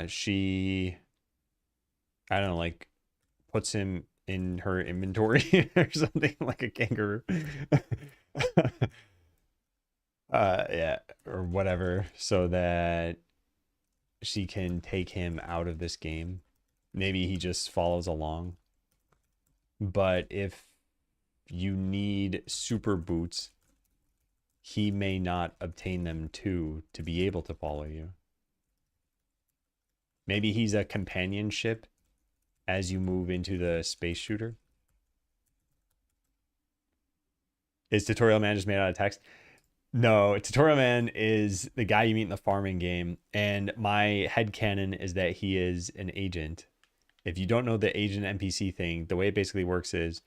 Speaker 1: She, I don't know, like puts him in her inventory or something like a kangaroo. Yeah, or whatever, so that she can take him out of this game. Maybe he just follows along. But if you need super boots, he may not obtain them too to be able to follow you. Maybe he's a companionship as you move into the space shooter. Is Tutorial Man just made out of text? No, Tutorial Man is the guy you meet in the farming game, and my headcanon is that he is an agent. If you don't know the agent NPC thing, the way it basically works is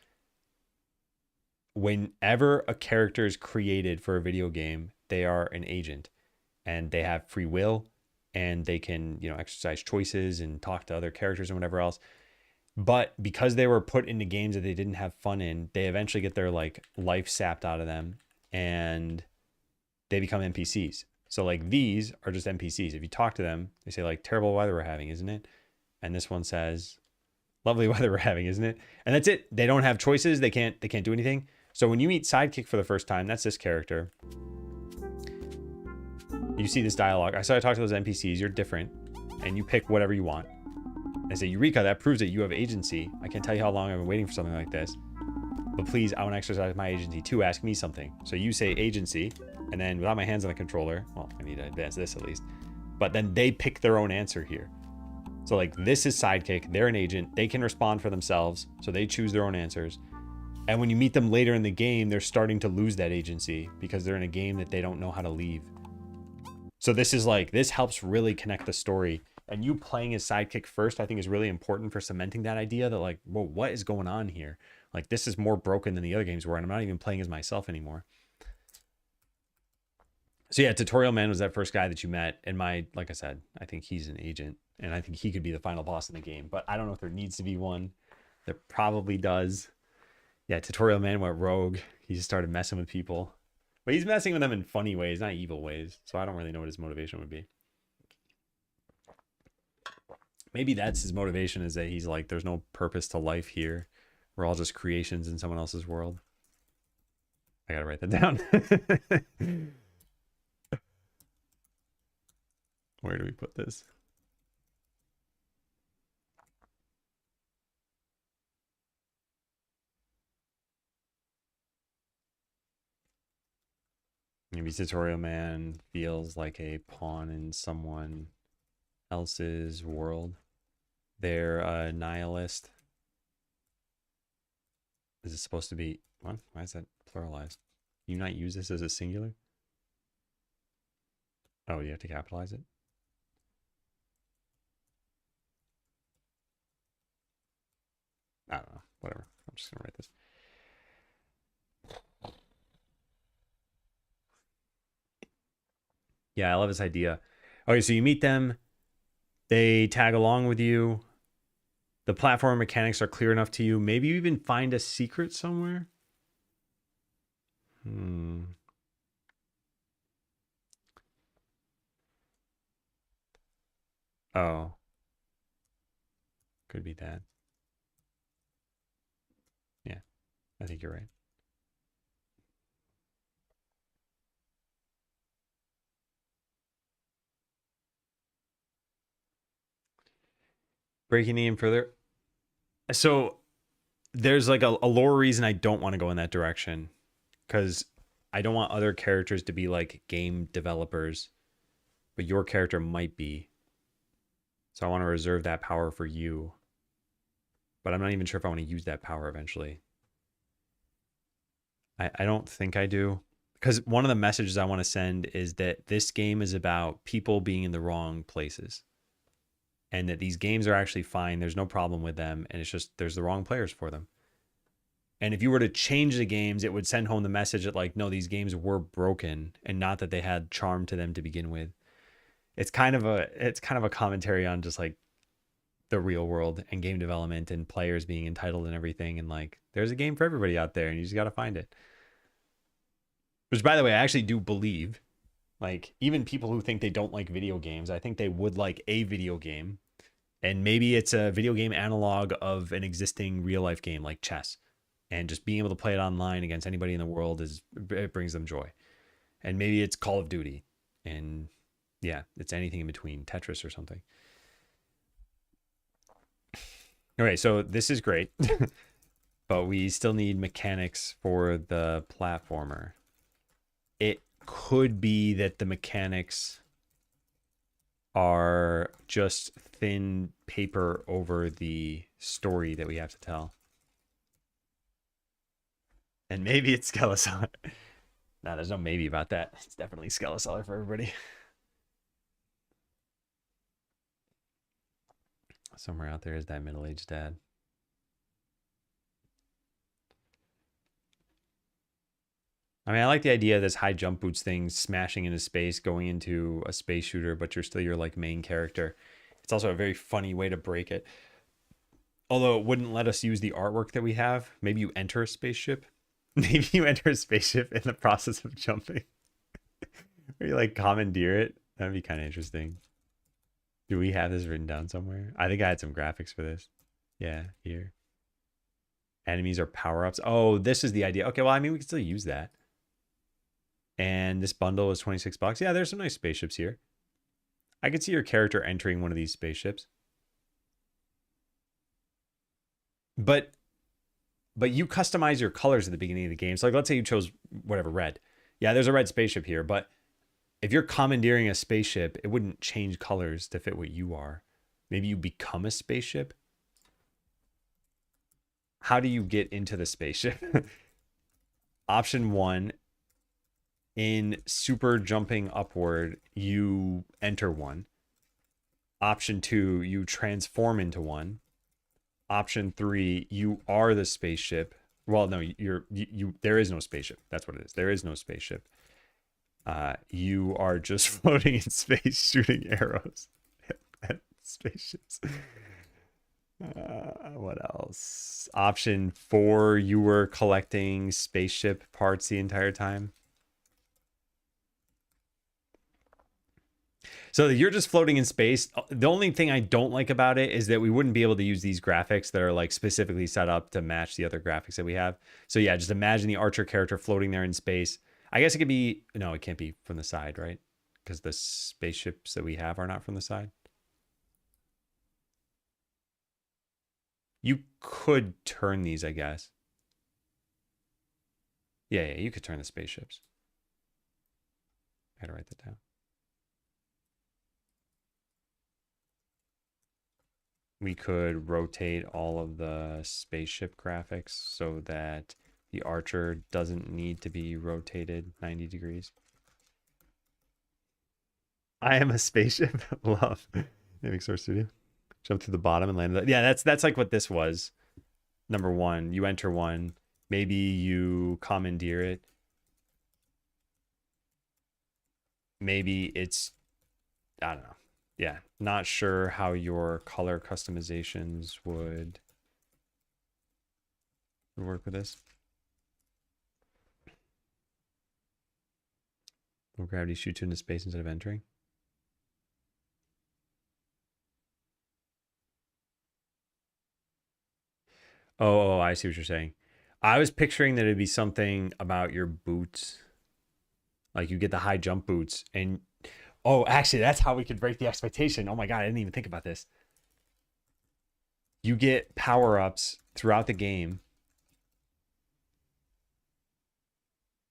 Speaker 1: whenever a character is created for a video game, they are an agent, and they have free will, and they can, exercise choices and talk to other characters and whatever else. But because they were put into games that they didn't have fun in, they eventually get their like life sapped out of them and they become NPCs. So like these are just NPCs. If you talk to them, they say like terrible weather we're having, isn't it? And this one says lovely weather we're having, isn't it? And that's it. They don't have choices. They can't do anything. So when you meet Sidekick for the first time, that's this character. You see this dialogue. I talk to those NPCs. You're different, and you pick whatever you want. I say, Eureka, that proves that you have agency. I can't tell you how long I've been waiting for something like this. But please, I want to exercise my agency too. Ask me something. So you say agency, and then without my hands on the controller, well, I need to advance this at least. But then they pick their own answer here. So like this is Sidekick. They're an agent. They can respond for themselves. So they choose their own answers. And when you meet them later in the game, they're starting to lose that agency because they're in a game that they don't know how to leave. So this is like, this helps really connect the story. And you playing as Sidekick first, I think is really important for cementing that idea that like, whoa, what is going on here? Like this is more broken than the other games where I'm not even playing as myself anymore. So yeah, Tutorial Man was that first guy that you met. And like I said, I think he's an agent and I think he could be the final boss in the game, but I don't know if there needs to be one. There probably does. Yeah, Tutorial Man went rogue. He just started messing with people. But he's messing with them in funny ways, not evil ways. So I don't really know what his motivation would be. Maybe that's his motivation, is that he's like, there's no purpose to life here. We're all just creations in someone else's world. I gotta write that down. Where do we put this? Maybe Tutorial Man feels like a pawn in someone else's world. They're a nihilist. Is it supposed to be what? Why is that pluralized? You not use this as a singular? Oh, you have to capitalize it? I don't know. Whatever. I'm just gonna write this. Yeah, I love this idea. Okay, so you meet them. They tag along with you. The platform mechanics are clear enough to you. Maybe you even find a secret somewhere. Oh. Could be that. Yeah, I think you're right. Breaking the game further. So there's like a lore reason I don't want to go in that direction, because I don't want other characters to be like game developers, but your character might be. So I want to reserve that power for you. But I'm not even sure if I want to use that power eventually. I don't think I do. Because one of the messages I want to send is that this game is about people being in the wrong places. And that these games are actually fine. There's no problem with them. And it's just there's the wrong players for them. And if you were to change the games, it would send home the message that like, no, these games were broken and not that they had charm to them to begin with. It's kind of a commentary on just like the real world and game development and players being entitled and everything. And like, there's a game for everybody out there and you just got to find it. Which, by the way, I actually do believe, like, even people who think they don't like video games, I think they would like a video game. And maybe it's a video game analog of an existing real life game like chess. And just being able to play it online against anybody in the world it brings them joy. And maybe it's Call of Duty. And yeah, it's anything in between, Tetris or something. All right, so this is great. But we still need mechanics for the platformer. It could be that the mechanics are just thin paper over the story that we have to tell. And maybe it's Skeleseller. No, there's no maybe about that. It's definitely Skeleseller for everybody. Somewhere out there is that middle-aged dad. I mean, I like the idea of this high jump boots thing, smashing into space, going into a space shooter, but you're still your like main character. It's also a very funny way to break it. Although it wouldn't let us use the artwork that we have. Maybe you enter a spaceship. Maybe you enter a spaceship in the process of jumping. Or you like commandeer it. That'd be kind of interesting. Do we have this written down somewhere? I think I had some graphics for this. Yeah, here. Enemies are power-ups. Oh, this is the idea. Okay, well, I mean, we can still use that. And this bundle is 26 bucks. Yeah, there's some nice spaceships here. I could see your character entering one of these spaceships. But you customize your colors at the beginning of the game. So like, let's say you chose whatever, red. Yeah, there's a red spaceship here, but if you're commandeering a spaceship, it wouldn't change colors to fit what you are. Maybe you become a spaceship. How do you get into the spaceship? Option 1, in super jumping upward, you enter one. Option 2, you transform into one. Option 3, you are the spaceship. Well, no, there is no spaceship. That's what it is. There is no spaceship. You are just floating in space shooting arrows at spaceships. What else? Option 4, you were collecting spaceship parts the entire time. So you're just floating in space. The only thing I don't like about it is that we wouldn't be able to use these graphics that are like specifically set up to match the other graphics that we have. So yeah, just imagine the Archer character floating there in space. I guess it could be, no, it can't be from the side, right? Because the spaceships that we have are not from the side. You could turn these, I guess. Yeah, you could turn the spaceships. I gotta write that down. We could rotate all of the spaceship graphics so that the Archer doesn't need to be rotated 90 degrees. I am a spaceship. Love. Naming Source Studio. Jump to the bottom and land. Yeah, that's like what this was. Number 1, you enter one. Maybe you commandeer it. Maybe it's, I don't know. Yeah, not sure how your color customizations would work with this. Will gravity shoot you into space instead of entering? Oh, I see what you're saying. I was picturing that it'd be something about your boots. Like you get the high jump boots and oh, actually, that's how we could break the expectation. Oh my God, I didn't even think about this. You get power-ups throughout the game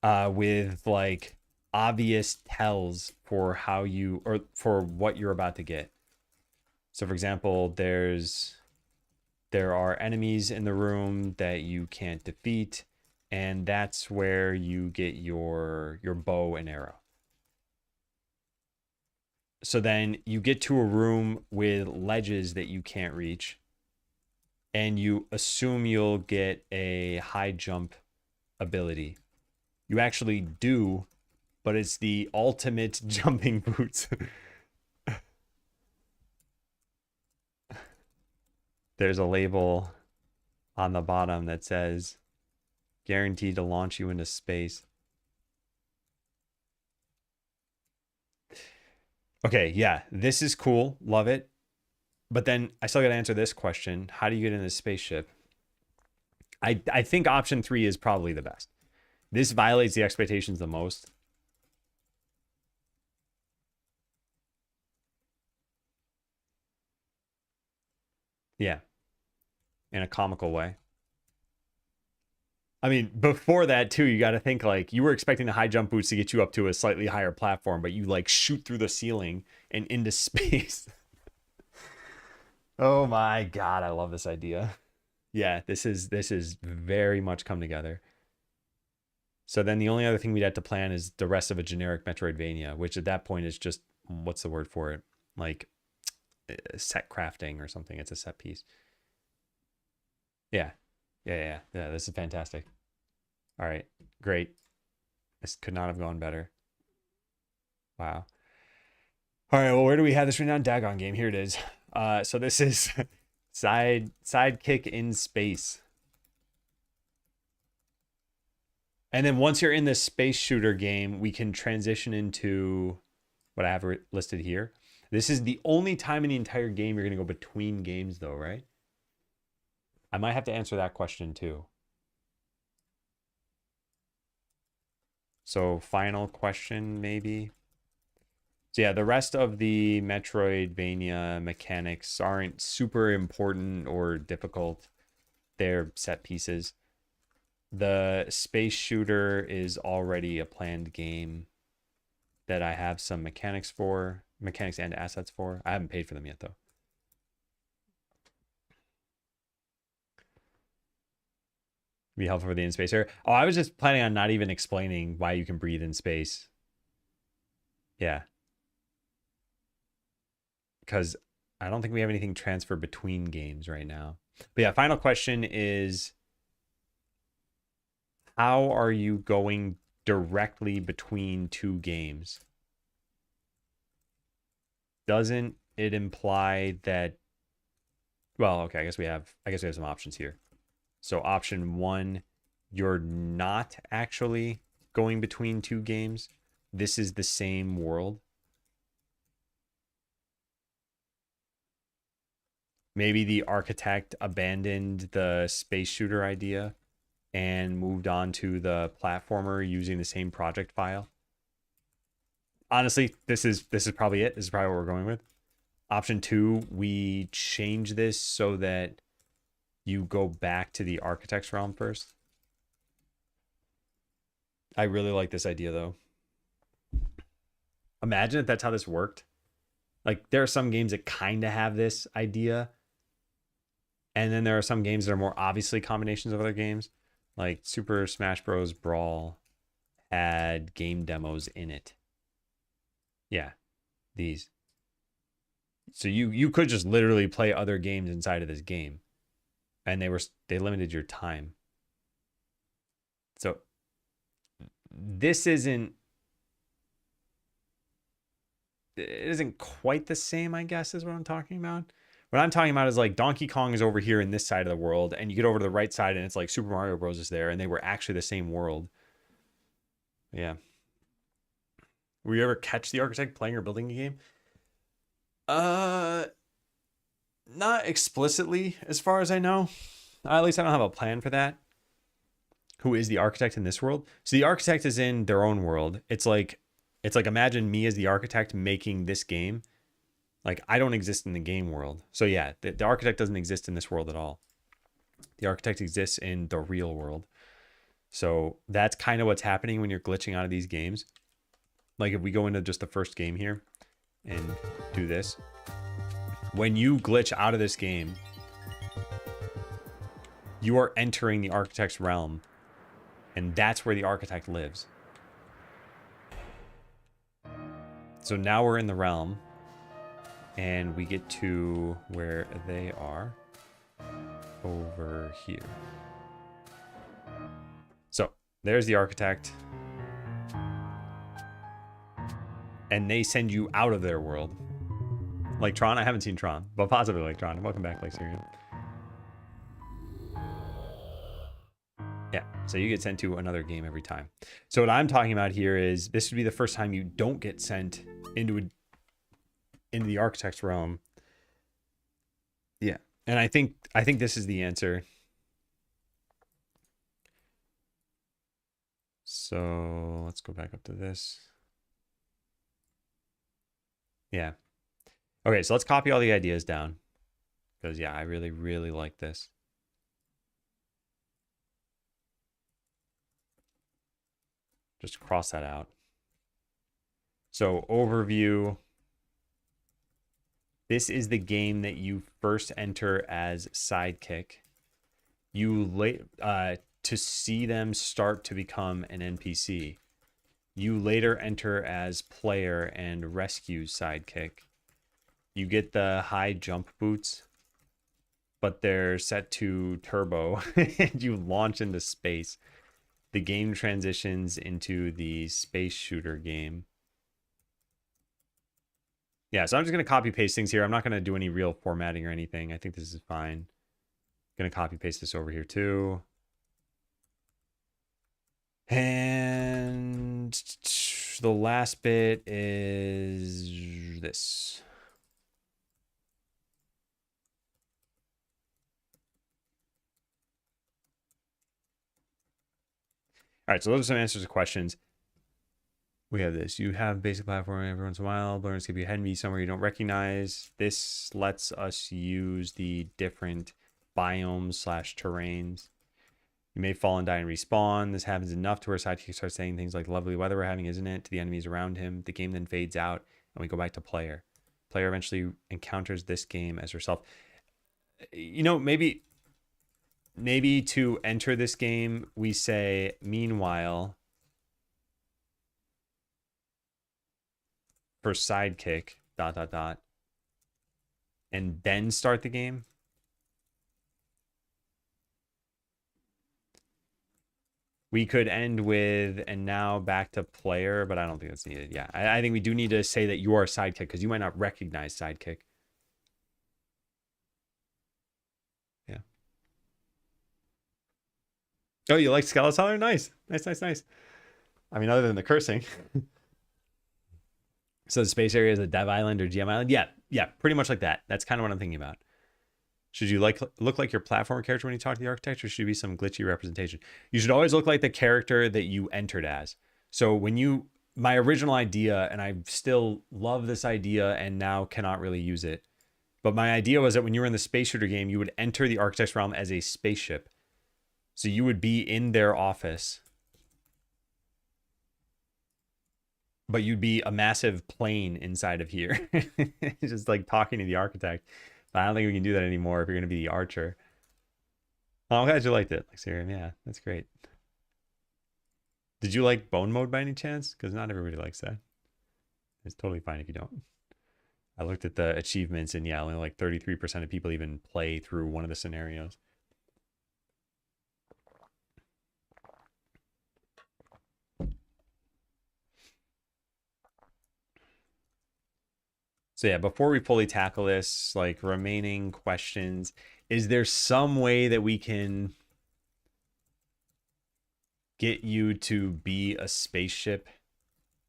Speaker 1: with like obvious tells for how you, or for what you're about to get. So for example, there are enemies in the room that you can't defeat, and that's where you get your bow and arrow. So then you get to a room with ledges that you can't reach, and you assume you'll get a high jump ability. You actually do, but it's the ultimate jumping boots. There's a label on the bottom that says guaranteed to launch you into space. Okay, yeah, this is cool. Love it. But then I still got to answer this question. How do you get in this spaceship? I think option 3 is probably the best. This violates the expectations the most. Yeah. In a comical way. I mean, before that too, you got to think like you were expecting the high jump boots to get you up to a slightly higher platform, but you like shoot through the ceiling and into space. Oh my God, I love this idea. Yeah, this is very much come together. So then the only other thing we'd have to plan is the rest of a generic Metroidvania, which at that point is just, what's the word for it? Like set crafting or something. It's a set piece. Yeah. Yeah. This is fantastic. All right. Great. This could not have gone better. Wow. All right. Well, where do we have this written down? Dagon game. Here it is. So this is Sidekick in space. And then once you're in this space shooter game, we can transition into what I have listed here. This is the only time in the entire game you're going to go between games, though, right? I might have to answer that question too. So final question, maybe. So yeah, the rest of the Metroidvania mechanics aren't super important or difficult. They're set pieces. The space shooter is already a planned game that I have some mechanics and assets for. I haven't paid for them yet, though. Be helpful for the in-space area. Oh, I was just planning on not even explaining why you can breathe in space. Yeah. Because I don't think we have anything transfer between games right now. But yeah, final question is, how are you going directly between two games? Doesn't it imply that, well, okay, I guess we have some options here. So option 1, you're not actually going between two games. This is the same world. Maybe the architect abandoned the space shooter idea and moved on to the platformer using the same project file. Honestly, this is probably it. This is probably what we're going with. Option 2, we change this so that you go back to the architect's realm first. I really like this idea, though. Imagine if that's how this worked. Like, there are some games that kind of have this idea, and then there are some games that are more obviously combinations of other games. Like Super Smash Bros. Brawl had game demos in it. Yeah, these. So you could just literally play other games inside of this game, and they limited your time. So this isn't quite the same, I guess, is what I'm talking about. What I'm talking about is like Donkey Kong is over here in this side of the world, and you get over to the right side, and it's like Super Mario Bros. Is there, and they were actually the same world. Yeah. Will you ever catch the architect playing or building a game? Not explicitly, as far as I know. At least I don't have a plan for that. Who is the architect in this world? So the architect is in their own world. It's like imagine me as the architect making this game. Like, I don't exist in the game world. So yeah, the architect doesn't exist in this world at all. The architect exists in the real world. So that's kind of what's happening when you're glitching out of these games. Like, if we go into just the first game here and do this. When you glitch out of this game, you are entering the architect's realm, and that's where the architect lives. So now we're in the realm, and we get to where they are over here. So there's the architect, and they send you out of their world. Like Tron, I haven't seen Tron, but possibly like Tron. Welcome back, like Syrian. Yeah, so you get sent to another game every time. So what I'm talking about here is this would be the first time you don't get sent into the architect's realm. Yeah, and I think this is the answer. So let's go back up to this. Yeah. Okay, so let's copy all the ideas down. Because, yeah, I really, really like this. Just cross that out. So, overview. This is the game that you first enter as Sidekick. To see them start to become an NPC. You later enter as player and rescue Sidekick. You get the high jump boots, but they're set to turbo, and you launch into space. The game transitions into the space shooter game. Yeah, so I'm just going to copy paste things here. I'm not going to do any real formatting or anything. I think this is fine. Going to copy paste this over here too. And the last bit is this. All right, so those are some answers to questions. We have this. You have basic platform every once in a while. Learners give you ahead and be somewhere you don't recognize. This lets us use the different biomes slash terrains. You may fall and die and respawn. This happens enough to where Sidekick starts saying things like, lovely weather we're having, isn't it? To the enemies around him. The game then fades out and we go back to player. Player eventually encounters this game as herself. You know, maybe to enter this game, we say, meanwhile, for Sidekick, ... and then start the game. We could end with, and now back to player, but I don't think that's needed. Yeah, I think we do need to say that you are a Sidekick because you might not recognize Sidekick. Yeah. Oh, you like Skeletor? Nice. Nice. I mean, other than the cursing. So the space area is a dev island or GM island? Yeah, pretty much like that. That's kind of what I'm thinking about. Should you look like your platformer character when you talk to the architect, or should you be some glitchy representation? You should always look like the character that you entered as. So when my original idea, and I still love this idea and now cannot really use it, but my idea was that when you were in the space shooter game, you would enter the architect's realm as a spaceship. So you would be in their office, but you'd be a massive plane inside of here, just like talking to the architect. But I don't think we can do that anymore if you're going to be the archer. Oh, I'm glad you liked it, Lexarium. Yeah, that's great. Did you like bone mode by any chance? Because not everybody likes that. It's totally fine if you don't. I looked at the achievements, and yeah, only like 33% of people even play through one of the scenarios. So yeah, before we fully tackle this, like remaining questions, is there some way that we can get you to be a spaceship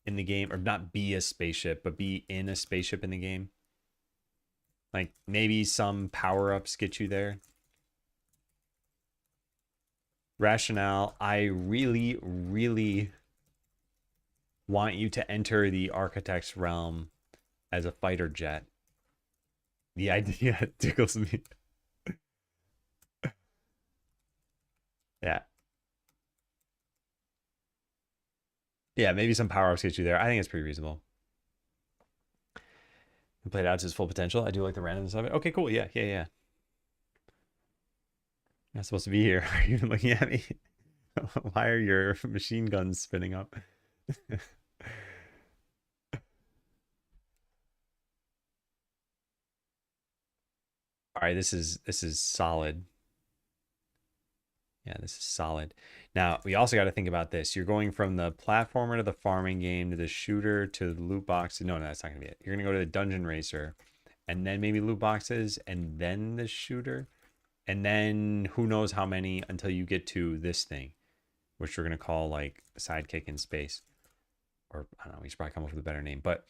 Speaker 1: in the game, or not be a spaceship, but be in a spaceship in the game? Like maybe some power-ups get you there. Rationale, I really, really want you to enter the architect's realm as a fighter jet. The idea tickles me. Yeah. Yeah, maybe some power-ups get you there. I think it's pretty reasonable. And played out to its full potential. I do like the randomness of it. Okay, cool. Yeah. You're not supposed to be here. Are you looking at me? Why are your machine guns spinning up? All right, this is solid. Yeah, this is solid. Now, we also got to think about this. You're going from the platformer to the farming game to the shooter to the loot box. No, that's not going to be it. You're going to go to the dungeon racer and then maybe loot boxes and then the shooter. And then who knows how many until you get to this thing, which we're going to call like Sidekick in space. Or I don't know, we should probably come up with a better name. But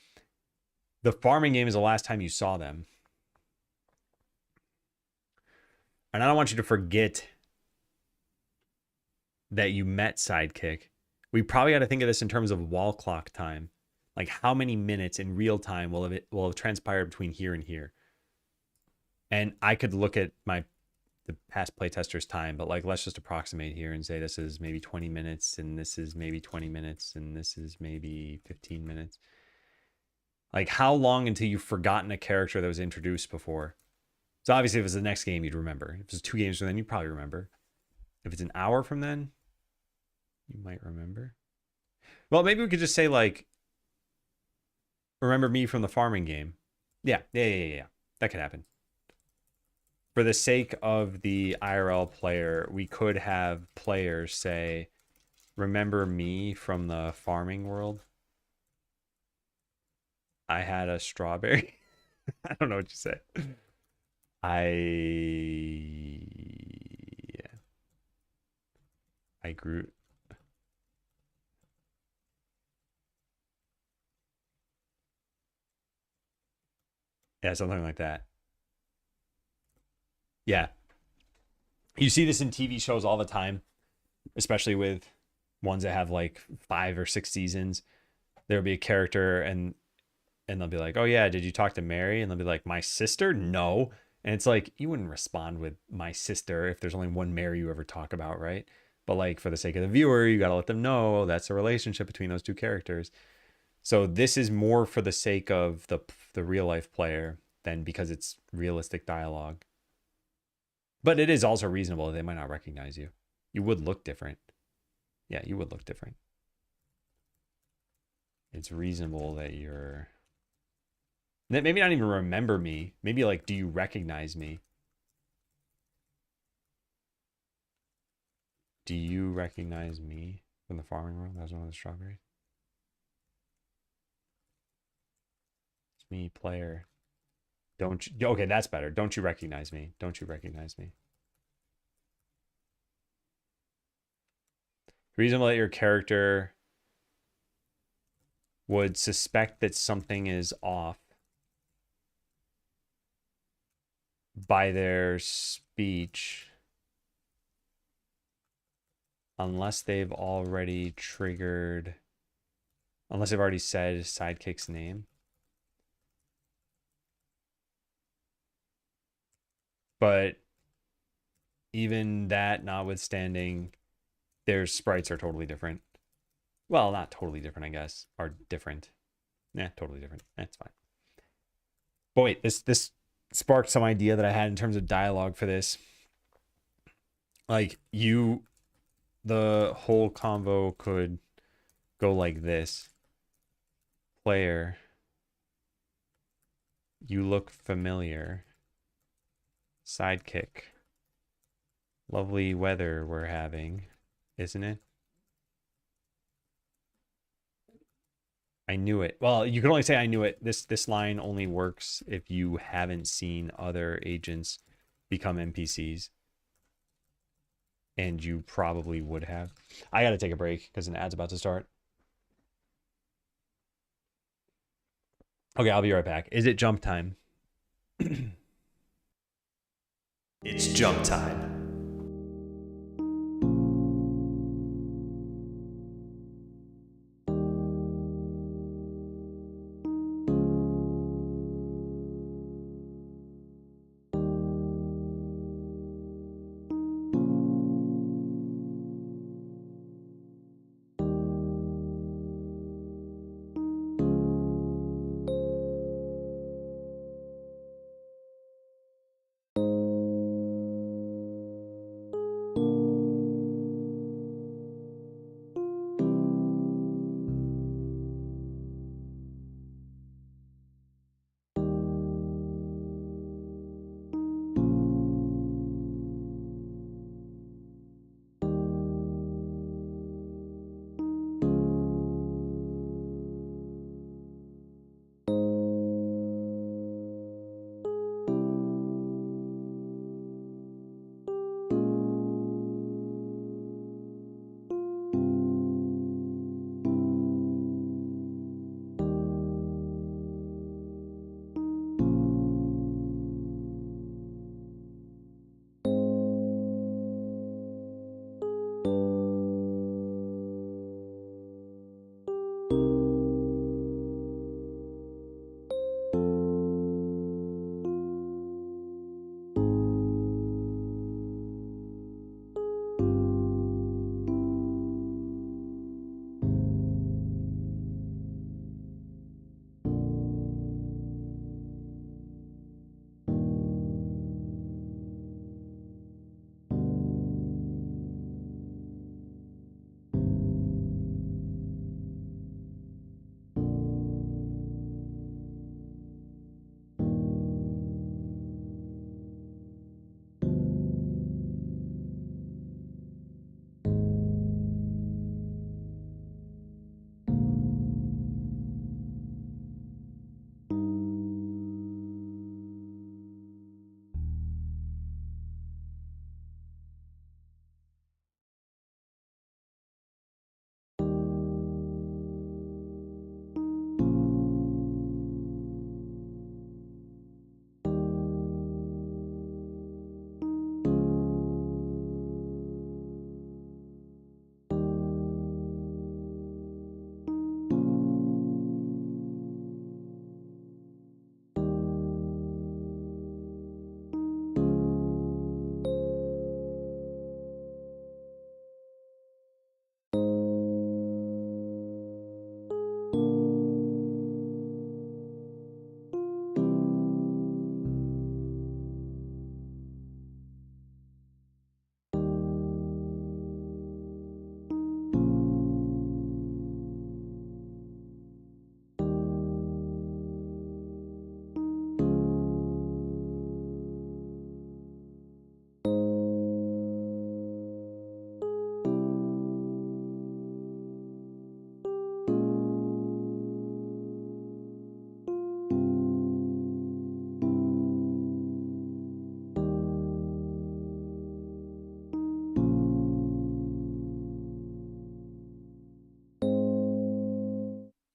Speaker 1: the farming game is the last time you saw them. And I don't want you to forget that you met Sidekick. We probably got to think of this in terms of wall clock time. Like how many minutes in real time will have transpired between here and here. And I could look at the past playtester's time, but like let's just approximate here and say this is maybe 20 minutes and this is maybe 20 minutes and this is maybe 15 minutes. Like how long until you've forgotten a character that was introduced before? So obviously if it's the next game, you'd remember. If it's 2 games from then, you'd probably remember. If it's an hour from then, you might remember. Well, maybe we could just say like, remember me from the farming game. Yeah. That could happen. For the sake of the IRL player, we could have players say, remember me from the farming world. I had a strawberry. I don't know what you say. I grew. Yeah, something like that. Yeah. You see this in TV shows all the time, especially with ones that have like 5 or 6 seasons. There'll be a character and they'll be like, "Oh yeah, did you talk to Mary?" And they'll be like, "My sister?" No. And it's like you wouldn't respond with my sister if there's only one Mary you ever talk about, right? But like for the sake of the viewer, you got to let them know that's a relationship between those two characters. So this is more for the sake of the real life player than because it's realistic dialogue. But it is also reasonable. They might not recognize you. You would look different. Yeah, you would look different. It's reasonable that you're that maybe not even remember me. Maybe like, do you recognize me? Do you recognize me from the farming world? That was one of the strawberries. It's me, player. Don't you? Okay, that's better. Don't you recognize me? Don't you recognize me? Reasonable that your character would suspect that something is off by their speech unless they've already triggered, unless they've already said sidekick's name. But even that notwithstanding, their sprites are totally different. Well, not totally different, I guess. Are different. Yeah, totally different. That's fine. But wait, this sparked some idea that I had in terms of dialogue for this. Like the whole convo could go like this. Player, you look familiar. Sidekick, lovely weather we're having, isn't it? I knew it. Well, you can only say I knew it. This line only works if you haven't seen other agents become NPCs. And you probably would have. I gotta take a break because an ad's about to start. Okay, I'll be right back. Is it jump time?
Speaker 2: It's jump time.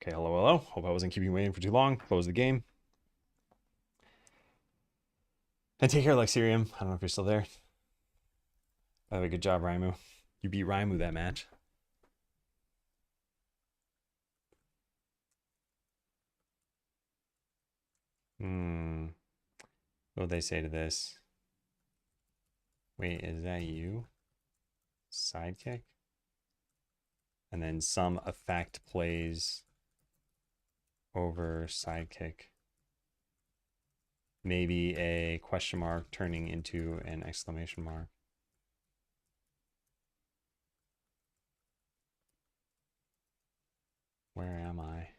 Speaker 1: Okay, hello, hello. Hope I wasn't keeping you waiting for too long. Close the game. And take care, Lexirium. I don't know if you're still there. By the way, good job, Raimu. You beat Raimu that match. What would they say to this? Wait, is that you? Sidekick? And then some effect plays over sidekick. Maybe a question mark turning into an exclamation mark. Where am I?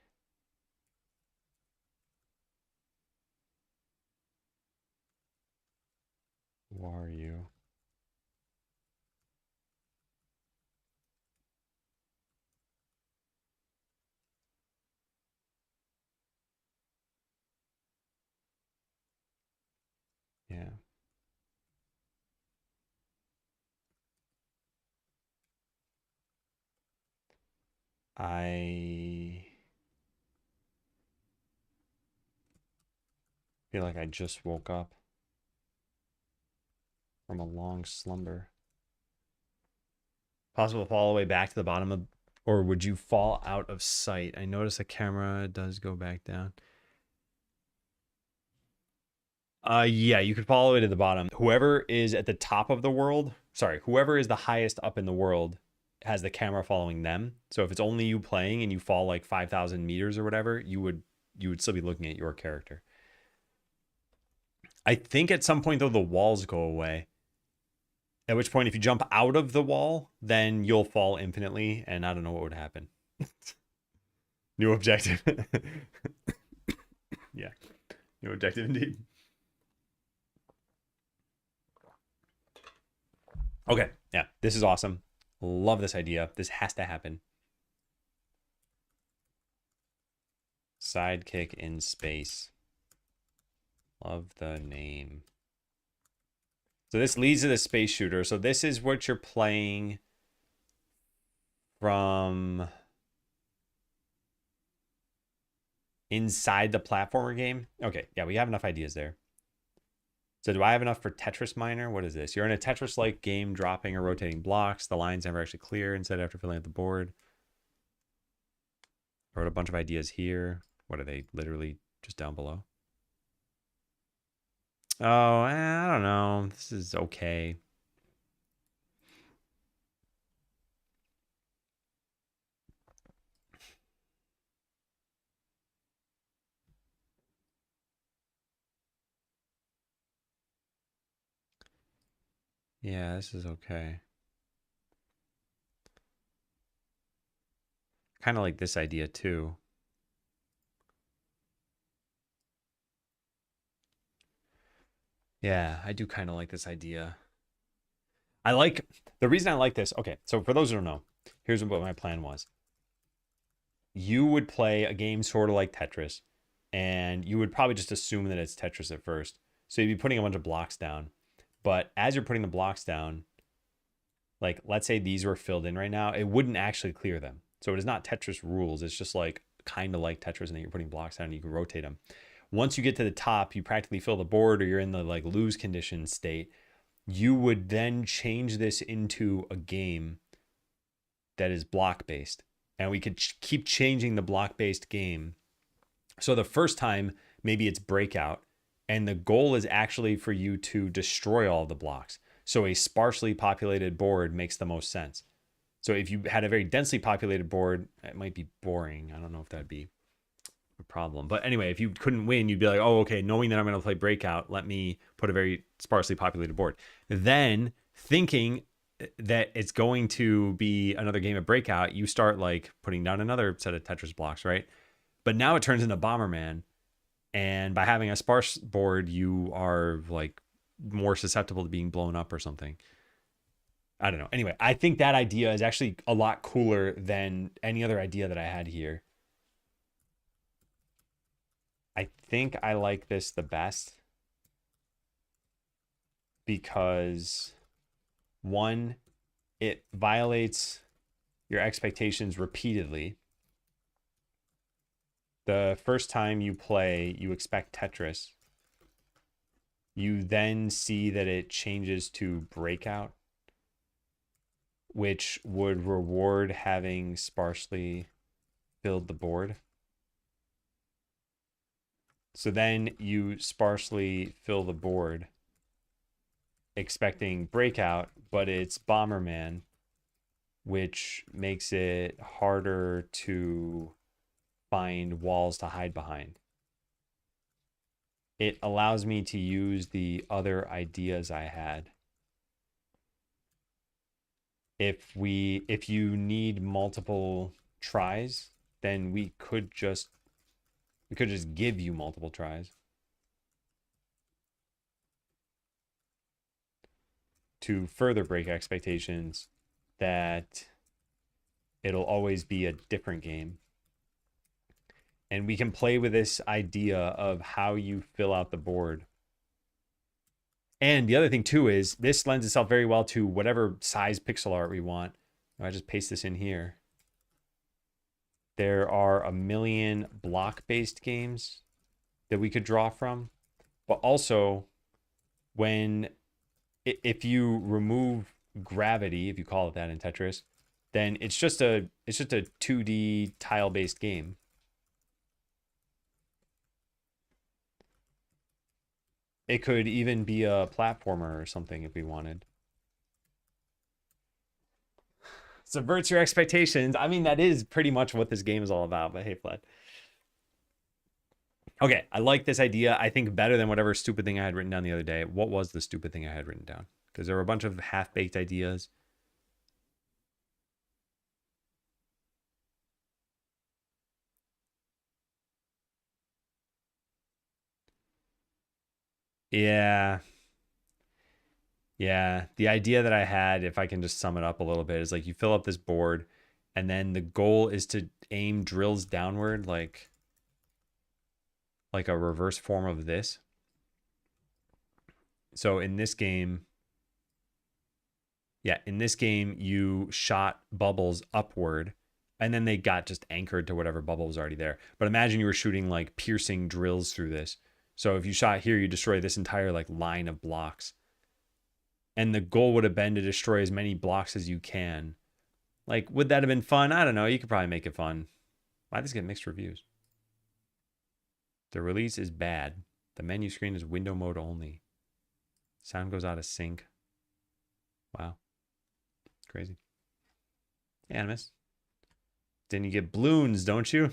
Speaker 1: Who are you? Yeah. I feel like I just woke up from a long slumber. Possible to fall all the way back to the bottom of, or would you fall out of sight? I notice the camera does go back down. Yeah, you could fall all the way to the bottom. Whoever is at the top of the world, sorry, whoever is the highest up in the world has the camera following them. So if it's only you playing and you fall like 5,000 meters or whatever, you would still be looking at your character. I think at some point though the walls go away. At which point if you jump out of the wall, then you'll fall infinitely and I don't know what would happen. New objective. Yeah. New objective indeed. Okay. Yeah. This is awesome. Love this idea. This has to happen. Sidekick in space. Love the name. So this leads to the space shooter. So this is what you're playing from inside the platformer game. Okay, yeah, we have enough ideas there. So do I have enough for Tetris Miner? What is this? You're in a Tetris-like game, dropping or rotating blocks. The lines never actually clear instead after filling out the board. I wrote a bunch of ideas here. What are they? Literally just down below. Oh, I don't know. This is okay. Yeah, this is okay. Kind of like this idea too. Yeah, I do kind of like this idea. I like the reason I like this. Okay, so for those who don't know, here's what my plan was. You would play a game sort of like Tetris, and you would probably just assume that it's Tetris at first. So you'd be putting a bunch of blocks down. But as you're putting the blocks down, like let's say these were filled in right now, it wouldn't actually clear them. So it is not Tetris rules. It's just like kind of like Tetris, and then you're putting blocks down and you can rotate them. Once you get to the top, you practically fill the board or you're in the like lose condition state. You would then change this into a game that is block based. And we could keep changing the block based game. So the first time, maybe it's breakout. And the goal is actually for you to destroy all the blocks. So a sparsely populated board makes the most sense. So if you had a very densely populated board, it might be boring. I don't know if that'd be a problem. But anyway, if you couldn't win, you'd be like, oh, okay, knowing that I'm going to play breakout, let me put a very sparsely populated board. Then thinking that it's going to be another game of breakout, you start like putting down another set of Tetris blocks, right? But now it turns into Bomberman. And by having a sparse board, you are like more susceptible to being blown up or something. I don't know. Anyway, I think that idea is actually a lot cooler than any other idea that I had here. I think I like this the best because one, it violates your expectations repeatedly. The first time you play, you expect Tetris. You then see that it changes to Breakout, which would reward having sparsely filled the board. So then you sparsely fill the board, expecting Breakout, but it's Bomberman, which makes it harder to find walls to hide behind. It allows me to use the other ideas I had. If you need multiple tries, then we could just give you multiple tries to further break expectations that it'll always be a different game. And we can play with this idea of how you fill out the board. And the other thing too is this lends itself very well to whatever size pixel art we want. I just paste this in here. There are a million block-based games that we could draw from, but also if you remove gravity, if you call it that in Tetris, then it's just a 2D tile-based game. It could even be a platformer or something if we wanted. Subverts your expectations. I mean, that is pretty much what this game is all about, but hey, Fled. Okay, I like this idea. I think better than whatever stupid thing I had written down the other day. What was the stupid thing I had written down? Because there were a bunch of half-baked ideas. Yeah. Yeah. The idea that I had, if I can just sum it up a little bit, is like you fill up this board and then the goal is to aim drills downward like a reverse form of this. So in this game, you shot bubbles upward and then they got just anchored to whatever bubble was already there. But imagine you were shooting like piercing drills through this. So if you shot here, you destroy this entire like line of blocks. And the goal would have been to destroy as many blocks as you can. Like, would that have been fun? I don't know. You could probably make it fun. Why does it get mixed reviews? The release is bad. The menu screen is window mode only. Sound goes out of sync. Wow. Crazy. Animus. Then you get balloons, don't you?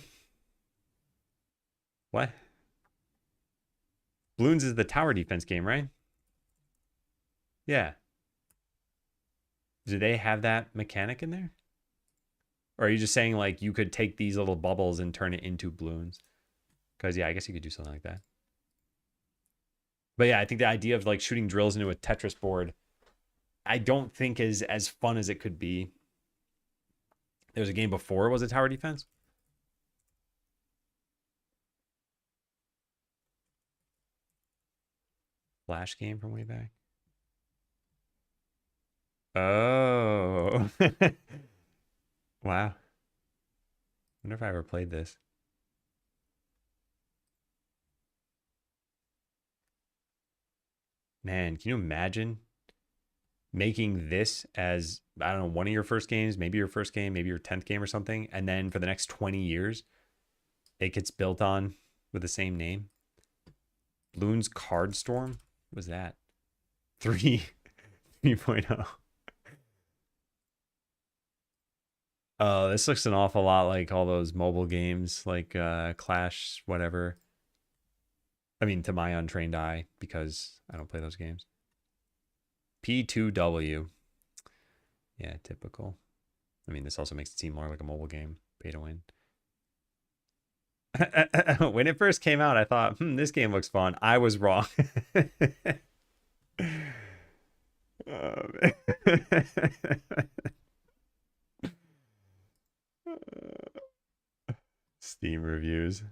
Speaker 1: What? Balloons is the tower defense game, right? Yeah. Do they have that mechanic in there? Or are you just saying like you could take these little bubbles and turn it into balloons? Because yeah, I guess you could do something like that. But yeah, I think the idea of like shooting drills into a Tetris board, I don't think is as fun as it could be. There was a game before, was it tower defense? Flash game from way back. Oh. Wow. Wonder if I ever played this. Man, can you imagine making this as, I don't know, one of your first games, maybe your first game, maybe your 10th game or something, and then for the next 20 years, it gets built on with the same name? Bloons Card Storm? What was that? 3.0. Oh, this looks an awful lot like all those mobile games like Clash, whatever. I mean, to my untrained eye, because I don't play those games. P2W. Yeah, typical. I mean, this also makes it seem more like a mobile game. Pay to win. When it first came out, I thought, this game looks fun. I was wrong. Steam reviews.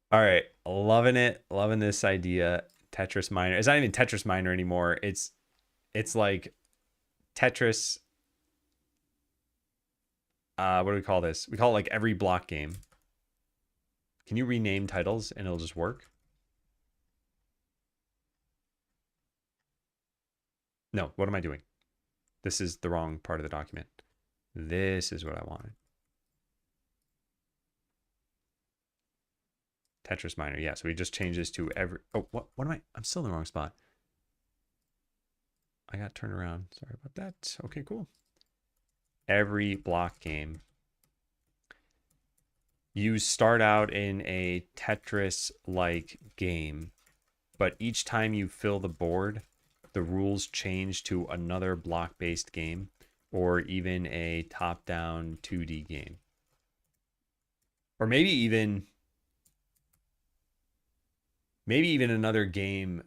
Speaker 1: All right, loving it, loving this idea. Tetris Minor. It's not even Tetris Minor anymore. It's like Tetris what do we call this? We call it like every block game. Can you rename titles and it'll just work? No, what am I doing? This is the wrong part of the document. This is what I wanted. Tetris Miner. Yeah, so we just changed this to every... Oh, what am I... I'm still in the wrong spot. I got turned around. Sorry about that. Okay, cool. Every block game. You start out in a Tetris-like game, but each time you fill the board, the rules change to another block-based game or even a top-down 2D game. Or maybe even another game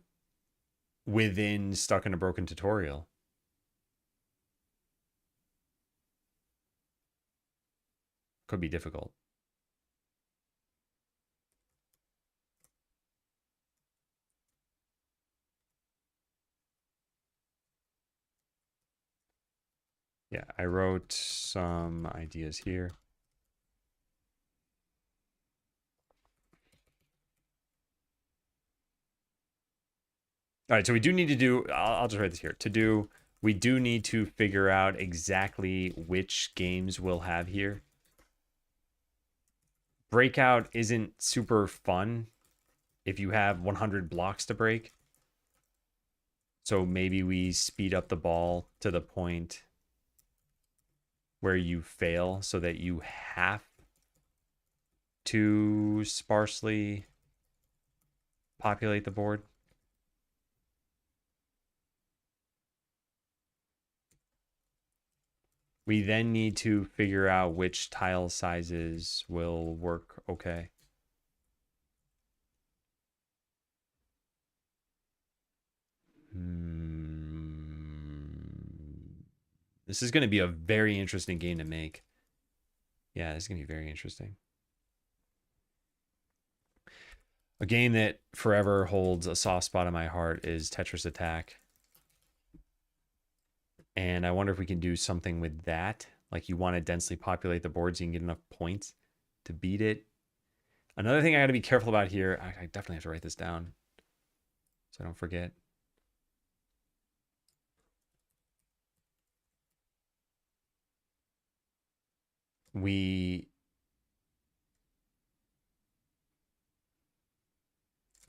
Speaker 1: within Stuck in a Broken Tutorial. Could be difficult. Yeah, I wrote some ideas here. All right, so we do need to do, I'll just write this here. We do need to figure out exactly which games we'll have here. Breakout isn't super fun if you have 100 blocks to break. So maybe we speed up the ball to the point where you fail so that you have to sparsely populate the board. We then need to figure out which tile sizes will work okay. This is going to be a very interesting game to make. Yeah, this is going to be very interesting. A game that forever holds a soft spot in my heart is Tetris Attack. And I wonder if we can do something with that. Like you want to densely populate the board so you can get enough points to beat it. Another thing I got to be careful about here, I definitely have to write this down so I don't forget. We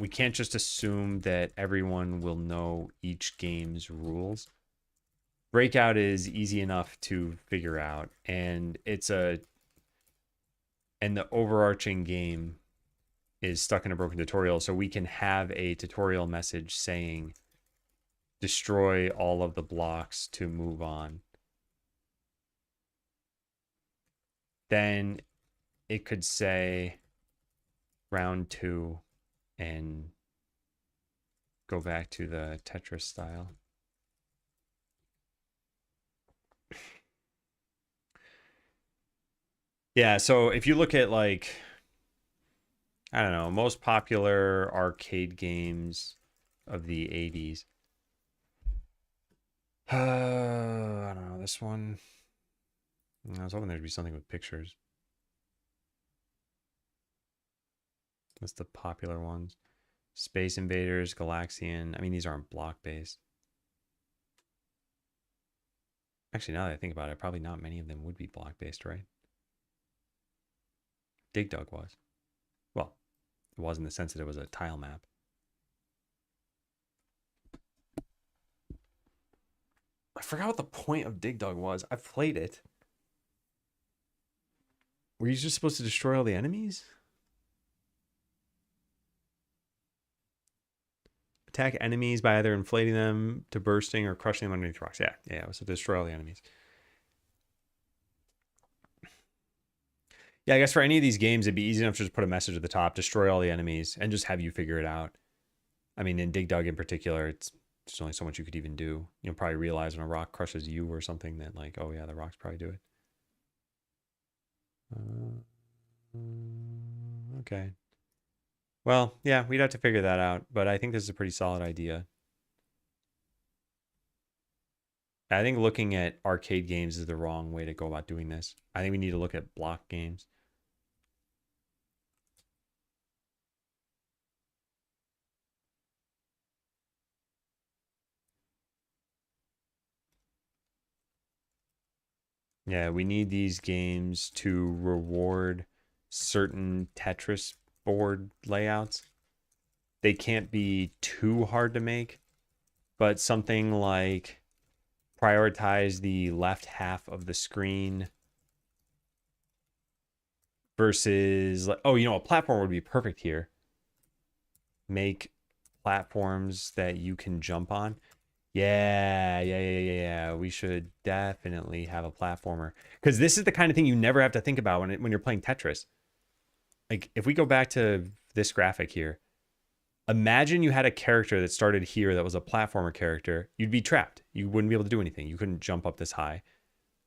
Speaker 1: can't just assume that everyone will know each game's rules. Breakout is easy enough to figure out, and the overarching game is Stuck in a Broken Tutorial, so we can have a tutorial message saying destroy all of the blocks to move on. Then it could say round 2 and go back to the Tetris style. Yeah, so if you look at like, I don't know, most popular arcade games of the 80s. I don't know, this one. I was hoping there'd be something with pictures. That's the popular ones. Space Invaders, Galaxian. I mean, these aren't block-based. Actually, now that I think about it, probably not many of them would be block-based, right? Dig Dug was. Well, it was in the sense that it was a tile map. I forgot what the point of Dig Dug was. I've played it. Were you just supposed to destroy all the enemies? Attack enemies by either inflating them to bursting or crushing them underneath rocks. Yeah, it was to destroy all the enemies. Yeah, I guess for any of these games, it'd be easy enough to just put a message at the top, destroy all the enemies, and just have you figure it out. I mean, in Dig Dug in particular, there's only so much you could even do. You'll probably realize when a rock crushes you or something that like, oh yeah, the rocks probably do it. Okay. Well, yeah, we'd have to figure that out, but I think this is a pretty solid idea. I think looking at arcade games is the wrong way to go about doing this. I think we need to look at block games. Yeah, we need these games to reward certain Tetris board layouts. They can't be too hard to make, but something like prioritize the left half of the screen versus, oh, a platform would be perfect here. Make platforms that you can jump on. Yeah. We should definitely have a platformer, because this is the kind of thing you never have to think about when you're playing Tetris. Like, if we go back to this graphic here, imagine you had a character that started here that was a platformer character. You'd be trapped. You wouldn't be able to do anything. You couldn't jump up this high.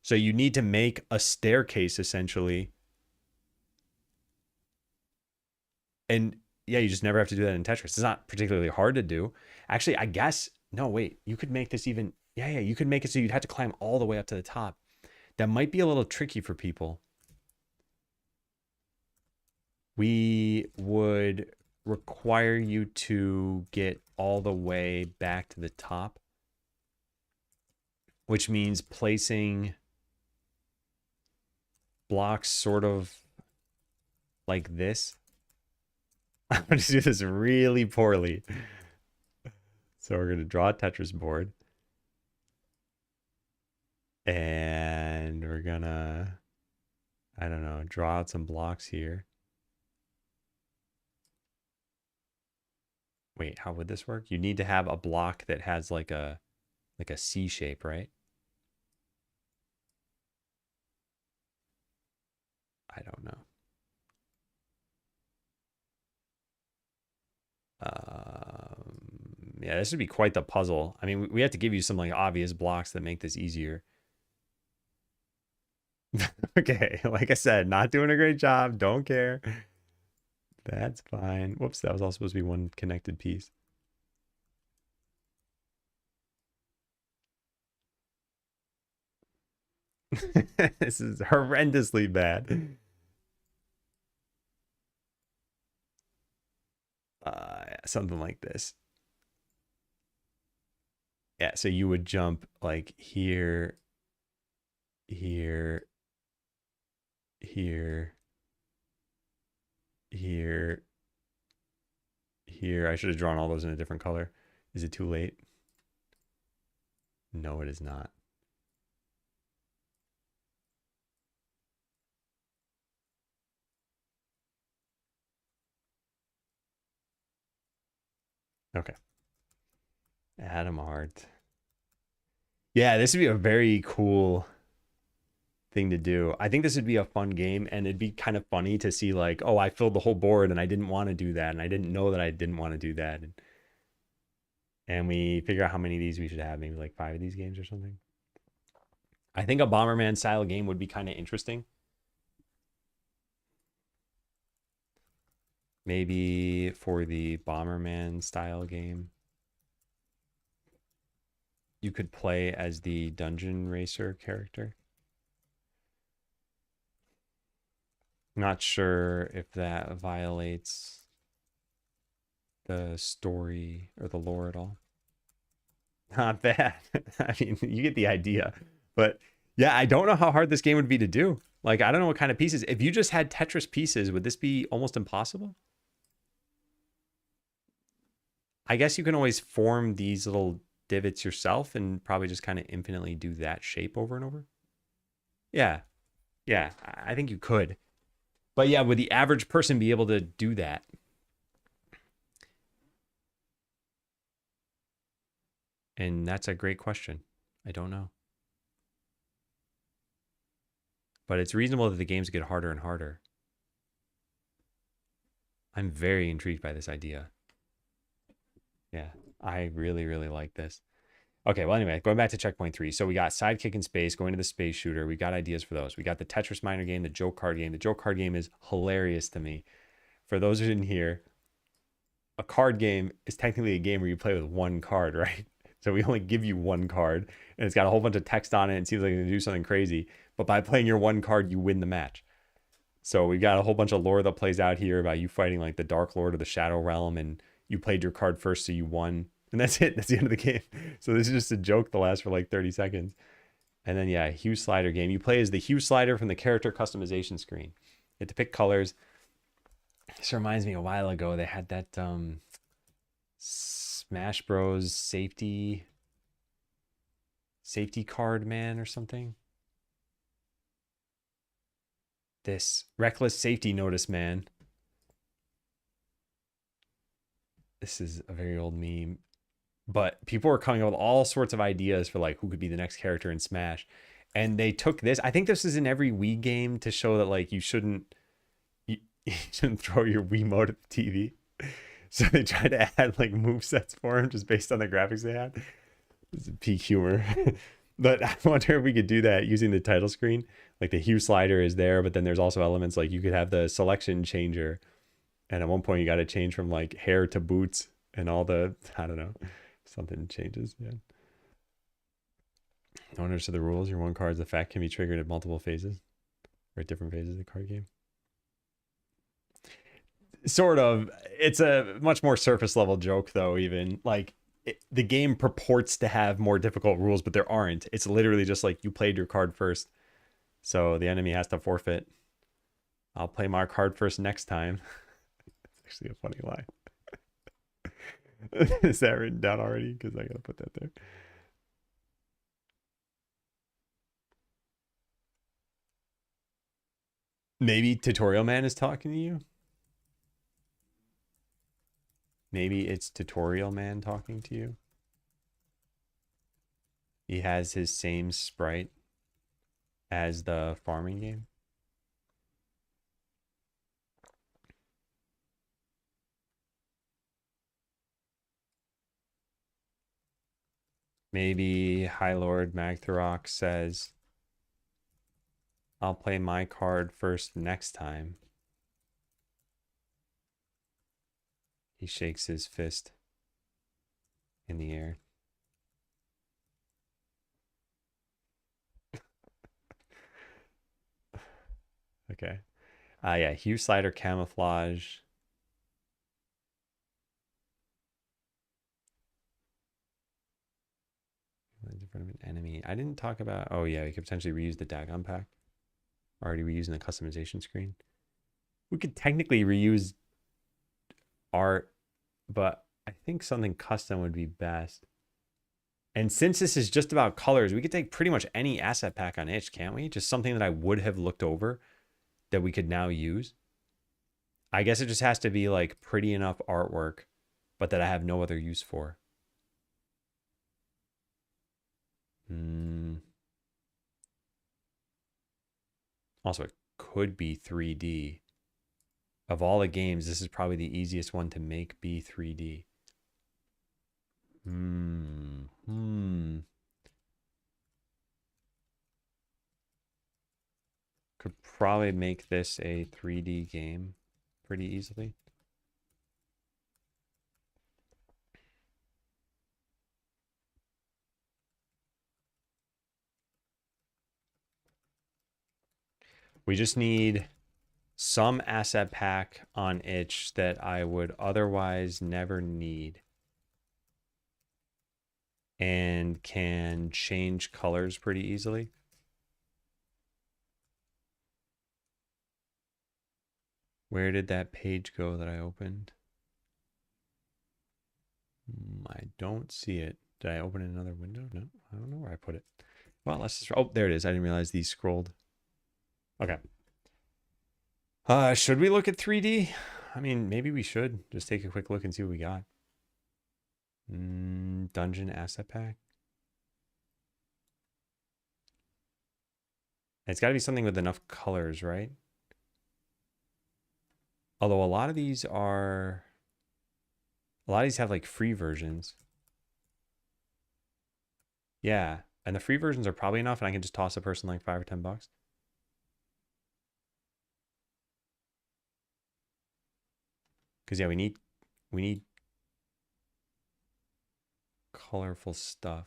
Speaker 1: So you need to make a staircase, essentially. And yeah, you just never have to do that in Tetris. It's not particularly hard to do. Actually, I guess, no, wait, you could make this even, yeah, you could make it so you'd have to climb all the way up to the top. That might be a little tricky for people. We would require you to get all the way back to the top, which means placing blocks sort of like this. I'm going to do this really poorly. So we're going to draw a Tetris board. And we're going to, I don't know, draw out some blocks here. Wait, how would this work? You need to have a block that has like a C shape, right? I don't know. Yeah, this would be quite the puzzle. I mean, we have to give you some like obvious blocks that make this easier. Okay, like I said, not doing a great job. Don't care. That's fine. Whoops, that was all supposed to be one connected piece. This is horrendously bad. Something like this. Yeah, so you would jump like here, here, here, here, here. I should have drawn all those in a different color. Is it too late? No, it is not. Okay. Atom Art. Yeah, this would be a very cool thing to do. I think this would be a fun game, and it'd be kind of funny to see like, oh, I filled the whole board and I didn't want to do that, and I didn't know that I didn't want to do that. And we figure out how many of these we should have, maybe like 5 of these games or something. I think a Bomberman style game would be kind of interesting. Maybe for the Bomberman style game, you could play as the Dungeon Racer character. Not sure if that violates the story or the lore at all. Not bad. I mean, you get the idea. But yeah, I don't know how hard this game would be to do. Like, I don't know what kind of pieces. If you just had Tetris pieces, would this be almost impossible? I guess you can always form these little divots yourself and probably just kind of infinitely do that shape over and over. Yeah. Yeah, I think you could. But yeah, would the average person be able to do that? And that's a great question. I don't know. But it's reasonable that the games get harder and harder. I'm very intrigued by this idea. Yeah, I really, really like this. Okay, well, anyway, going back to checkpoint 3. So we got Sidekick in Space, going to the space shooter. We got ideas for those. We got the Tetris Minor game, the Joke Card game. The Joke Card game is hilarious to me. For those who didn't hear, a card game is technically a game where you play with one card, right? So we only give you one card, and it's got a whole bunch of text on it. And it seems like it's gonna do something crazy, but by playing your one card, you win the match. So we got a whole bunch of lore that plays out here about you fighting like the Dark Lord of the Shadow Realm, and you played your card first, so you won, and that's it. That's the end of the game. So this is just a joke that lasts for like 30 seconds. And then yeah, Hue Slider game. You play as the Hue Slider from the character customization screen. You have to pick colors. This reminds me a while ago they had that Smash Bros safety card man or something. This reckless safety notice man. This is a very old meme, but people were coming up with all sorts of ideas for like who could be the next character in Smash. And they took this. I think this is in every Wii game to show that like you shouldn't throw your Wiimote at the TV. So they tried to add like move sets for him just based on the graphics they had. This is peak humor. But I wonder if we could do that using the title screen. Like the Hue Slider is there, but then there's also elements like you could have the selection changer. And at one point you got to change from like hair to boots and all the, I don't know, something changes. Yeah. Owners of the rules. Your one card's effect can be triggered at multiple phases or at different phases of the card game. Sort of. It's a much more surface level joke though, even like the game purports to have more difficult rules, but there aren't. It's literally just like you played your card first, so the enemy has to forfeit. I'll play my card first next time. It's actually a funny line. Is that written down already? Because I gotta put that there. Maybe Tutorial Man is talking to you. Maybe it's Tutorial Man talking to you. He has his same sprite as the farming game. Maybe High Lord Magtharok says, I'll play my card first next time. He shakes his fist in the air. Okay. Yeah, Hue Slider Camouflage. In front of an enemy. I didn't talk about, oh yeah, we could potentially reuse the Dagon pack. Already reusing the customization screen. We could technically reuse art, but I think something custom would be best. And since this is just about colors, we could take pretty much any asset pack on itch, can't we? Just something that I would have looked over that we could now use. I guess it just has to be like pretty enough artwork, but that I have no other use for. Also, it could be 3D. Of all the games, this is probably the easiest one to make be 3D. Could probably make this a 3D game pretty easily. We just need some asset pack on itch that I would otherwise never need. And can change colors pretty easily. Where did that page go that I opened? I don't see it. Did I open another window? No, I don't know where I put it. Well, let's just, oh, there it is. I didn't realize these scrolled. Okay. Should we look at 3D? I mean, maybe we should just take a quick look and see what we got. Dungeon asset pack. It's got to be something with enough colors, right? Although a lot of these have like free versions. Yeah, and the free versions are probably enough, and I can just toss a person like $5 or $10. Because yeah, we need colorful stuff.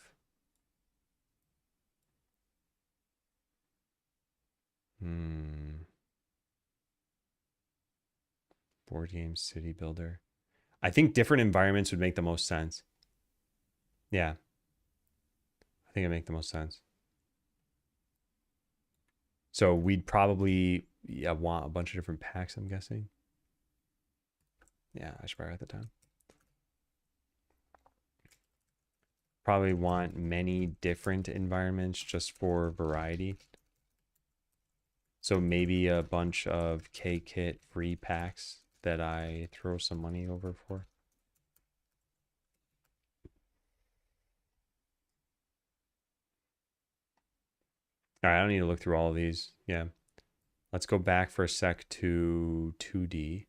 Speaker 1: Board game city builder. I think different environments would make the most sense. Yeah. I think it'd make the most sense. So we'd probably want a bunch of different packs, I'm guessing. Yeah, I should probably write that down. Probably want many different environments just for variety. So maybe a bunch of K-Kit free packs that I throw some money over for. All right, I don't need to look through all of these. Yeah. Let's go back for a sec to 2D.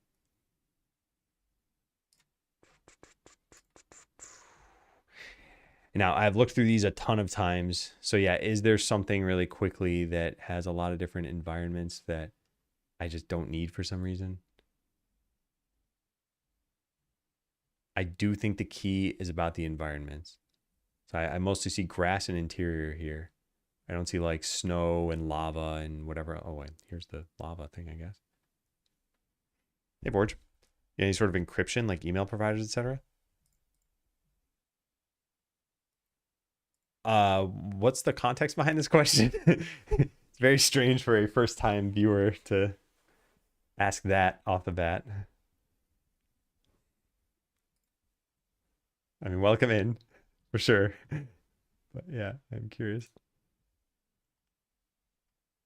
Speaker 1: Now, I've looked through these a ton of times. So yeah, is there something really quickly that has a lot of different environments that I just don't need for some reason? I do think the key is about the environments. So I mostly see grass and interior here. I don't see like snow and lava and whatever. Oh, wait, here's the lava thing, I guess. Hey, Borge. Any sort of encryption like email providers, etc.? What's the context behind this question? It's very strange for a first-time viewer to ask that off the bat. I mean, welcome in, for sure. But yeah, I'm curious.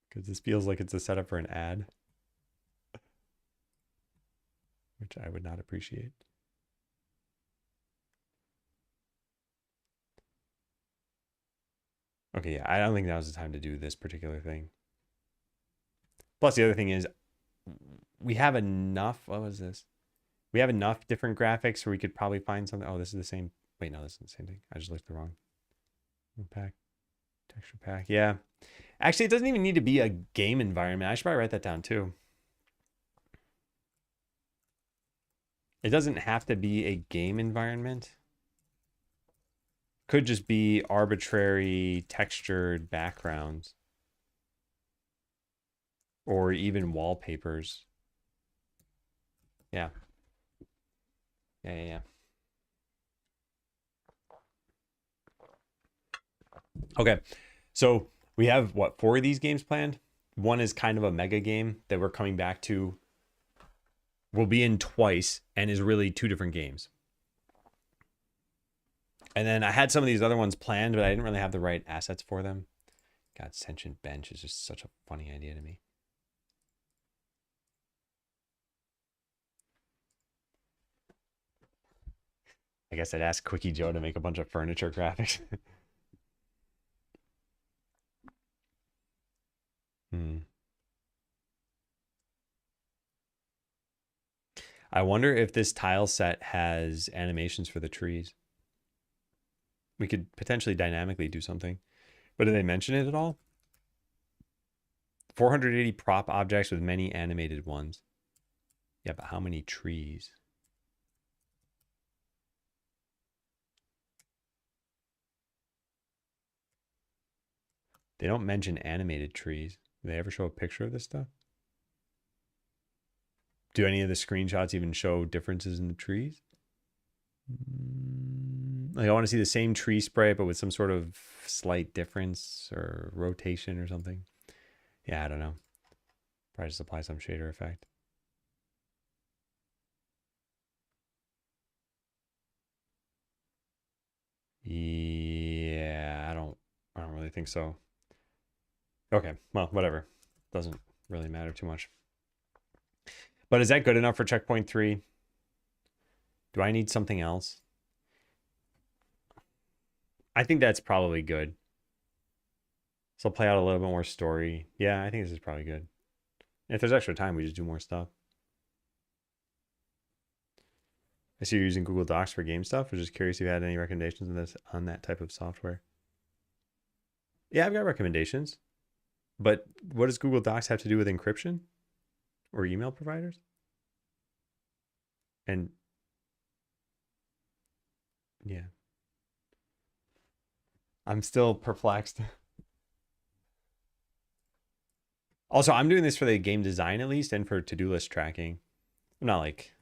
Speaker 1: Because this feels like it's a setup for an ad. Which I would not appreciate. Okay, yeah, I don't think that was the time to do this particular thing. Plus, the other thing is, we have enough. What was this? We have enough different graphics where we could probably find something. Oh, this is the same. Wait, no, this is the same thing. I just looked the wrong pack. Texture pack. Yeah. Actually, it doesn't even need to be a game environment. I should probably write that down too. It doesn't have to be a game environment. Could just be arbitrary textured backgrounds. Or even wallpapers. Yeah. Yeah. Okay. So we have what, 4 of these games planned? One is kind of a mega game that we're coming back to. We'll be in twice and is really 2 different games. And then I had some of these other ones planned, but I didn't really have the right assets for them. God, Sentient Bench is just such a funny idea to me. I guess I'd ask Quickie Joe to make a bunch of furniture graphics. I wonder if this tile set has animations for the trees. We could potentially dynamically do something. But did they mention it at all? 480 prop objects with many animated ones. Yeah, but how many trees? They don't mention animated trees. Do they ever show a picture of this stuff? Do any of the screenshots even show differences in the trees? Like, I want to see the same tree spray, but with some sort of slight difference or rotation or something. Yeah, I don't know. Probably just apply some shader effect. Yeah, I don't really think so. Okay, well, whatever. Doesn't really matter too much. But is that good enough for checkpoint 3? Do I need something else? I think that's probably good. So I'll play out a little bit more story. Yeah, I think this is probably good. If there's extra time, we just do more stuff. I see you're using Google Docs for game stuff. I was just curious if you had any recommendations on this, on that type of software. Yeah, I've got recommendations. But what does Google Docs have to do with encryption or email providers? And yeah. I'm still perplexed. Also, I'm doing this for the game design at least and for to-do list tracking. I'm not like,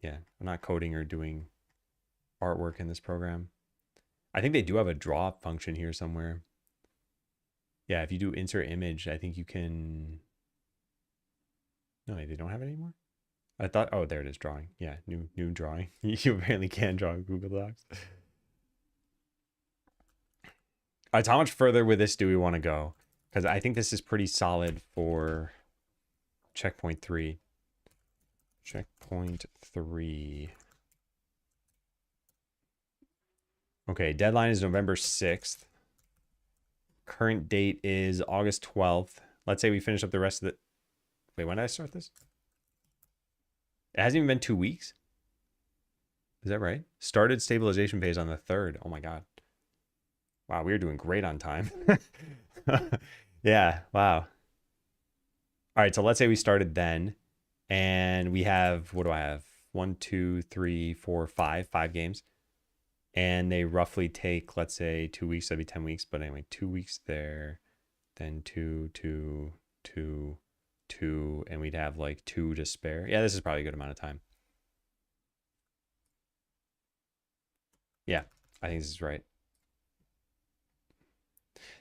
Speaker 1: yeah, I'm not coding or doing artwork in this program. I think they do have a draw function here somewhere. Yeah, if you do insert image, I think you can. No, they don't have it anymore. I thought, oh, there it is, drawing. Yeah, new drawing. You apparently can draw in Google Docs. All right, so how much further with this do we want to go? Because I think this is pretty solid for checkpoint 3. Checkpoint 3. Okay, deadline is November 6th. Current date is August 12th. Let's say we finish up the rest of the... Wait, when did I start this? It hasn't even been 2 weeks. Is that right? Started stabilization phase on the 3rd. Oh my God. Wow, we are doing great on time. Yeah, wow. All right, so let's say we started then, and we have, what do I have? 1, 2, 3, 4, 5 games. And they roughly take, let's say, 2 weeks. That'd be 10 weeks. But anyway, 2 weeks there, then 2, 2, 2, 2, and we'd have like 2 to spare. Yeah, this is probably a good amount of time. Yeah, I think this is right.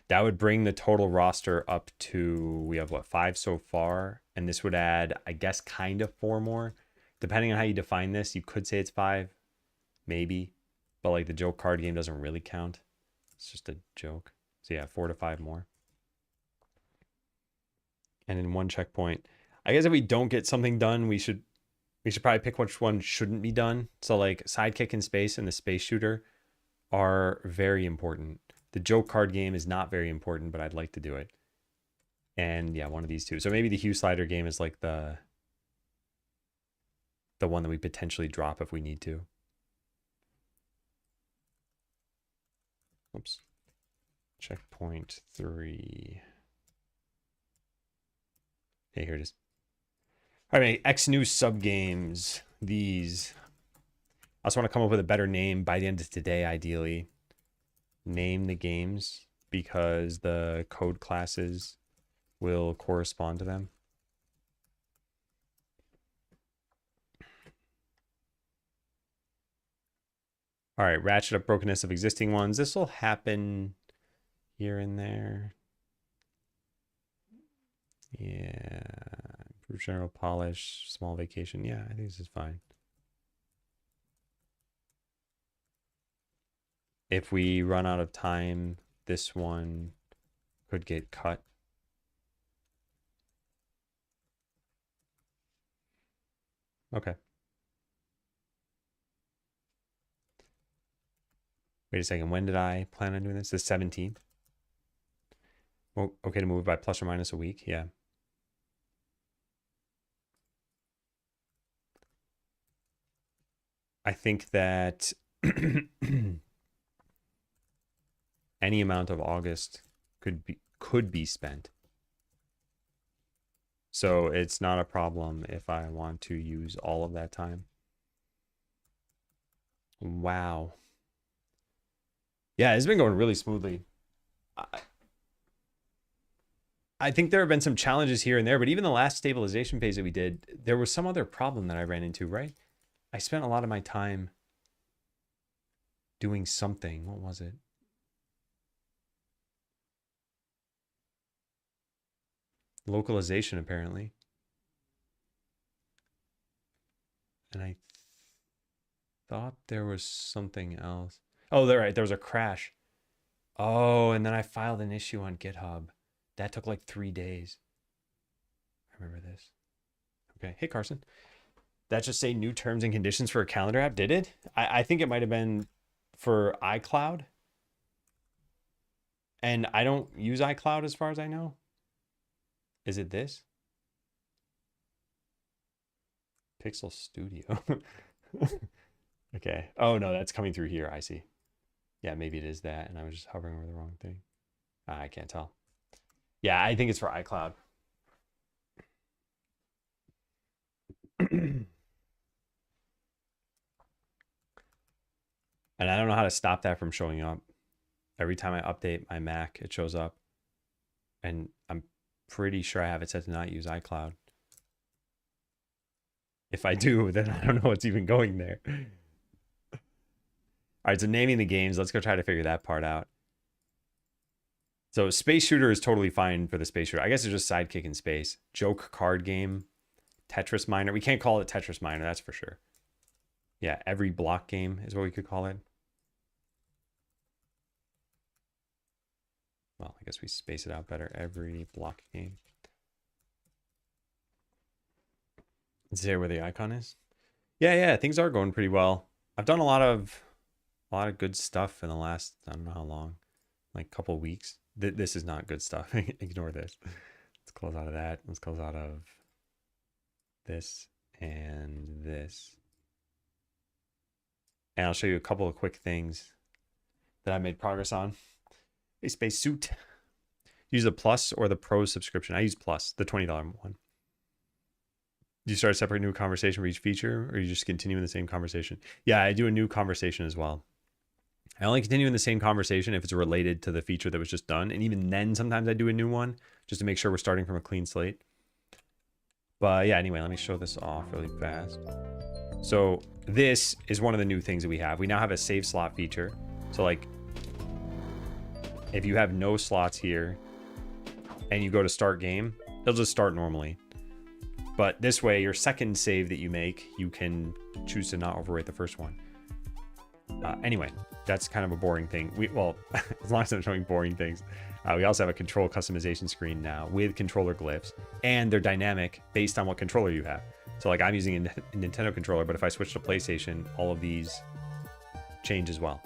Speaker 1: That would bring the total roster up to, we have what, 5 so far, and this would add, I guess, kind of 4 more. Depending on how you define this, you could say it's 5, maybe, but like the joke card game doesn't really count. It's just a joke. So yeah, 4 to 5 more. And in 1 checkpoint, I guess if we don't get something done, we should probably pick which one shouldn't be done. So like Sidekick in Space and the Space Shooter are very important. The joke card game is not very important, but I'd like to do it. And yeah, one of these two. So maybe the Hue Slider game is like the one that we potentially drop if we need to. Oops. Checkpoint 3. Hey, here it is. All right, X new sub games. These. I also want to come up with a better name by the end of today, ideally. Name the games because the code classes will correspond to them. All right, ratchet up brokenness of existing ones. This will happen here and there. Yeah, improve general polish, small vacation. Yeah, I think this is fine. If we run out of time, this one could get cut. Okay. Wait a second. When did I plan on doing this? The 17th? Well, okay to move by plus or minus a week. Yeah. I think that any amount of August could be spent. So it's not a problem if I want to use all of that time. Wow. Yeah, it's been going really smoothly. I think there have been some challenges here and there, but even the last stabilization phase that we did, there was some other problem that I ran into, right? I spent a lot of my time doing something. What was it? Localization, apparently. And I thought there was something else. Oh, they're right. There was a crash. Oh, and then I filed an issue on GitHub. That took like 3 days. I remember this. Okay. Hey, Carson. That just say new terms and conditions for a calendar app? Did it? I think it might have been for iCloud. And I don't use iCloud as far as I know. Is it this? Pixel Studio. Okay. Oh, no, that's coming through here. I see. Yeah, maybe it is that. And I was just hovering over the wrong thing. I can't tell. Yeah, I think it's for iCloud. And I don't know how to stop that from showing up. Every time I update my Mac, it shows up. And I'm pretty sure I have it set to not use iCloud. If I do, then I don't know what's even going there. All right, so naming the games, let's go try to figure that part out. So Space Shooter is totally fine for the Space Shooter. I guess it's just Sidekick in Space. Joke Card Game. Tetris Miner. We can't call it Tetris Miner, that's for sure. Yeah, Every Block Game is what we could call it. Well, I guess we space it out better. Every Block Game. Is there where the icon is? Yeah, things are going pretty well. I've done a lot of good stuff in the last, I don't know how long, like a couple weeks. This is not good stuff. Ignore this. Let's close out of that. Let's close out of this and this. And I'll show you a couple of quick things that I made progress on. A space suit. Use the Plus or the Pro subscription. I use Plus, the $20 one. Do you start a separate new conversation for each feature, or you just continue in the same conversation? Yeah, I do a new conversation as well. I only continue in the same conversation if it's related to the feature that was just done. And even then, sometimes I do a new one just to make sure we're starting from a clean slate. But yeah, anyway, let me show this off really fast. So this is one of the new things that we have. We now have a save slot feature. So like, if you have no slots here and you go to start game, it'll just start normally. But this way, your second save that you make, you can choose to not overwrite the first one. Anyway, that's kind of a boring thing. Well, as long as I'm showing boring things. We also have a control customization screen now with controller glyphs, and they're dynamic based on what controller you have. So like I'm using a Nintendo controller, but if I switch to PlayStation, all of these change as well.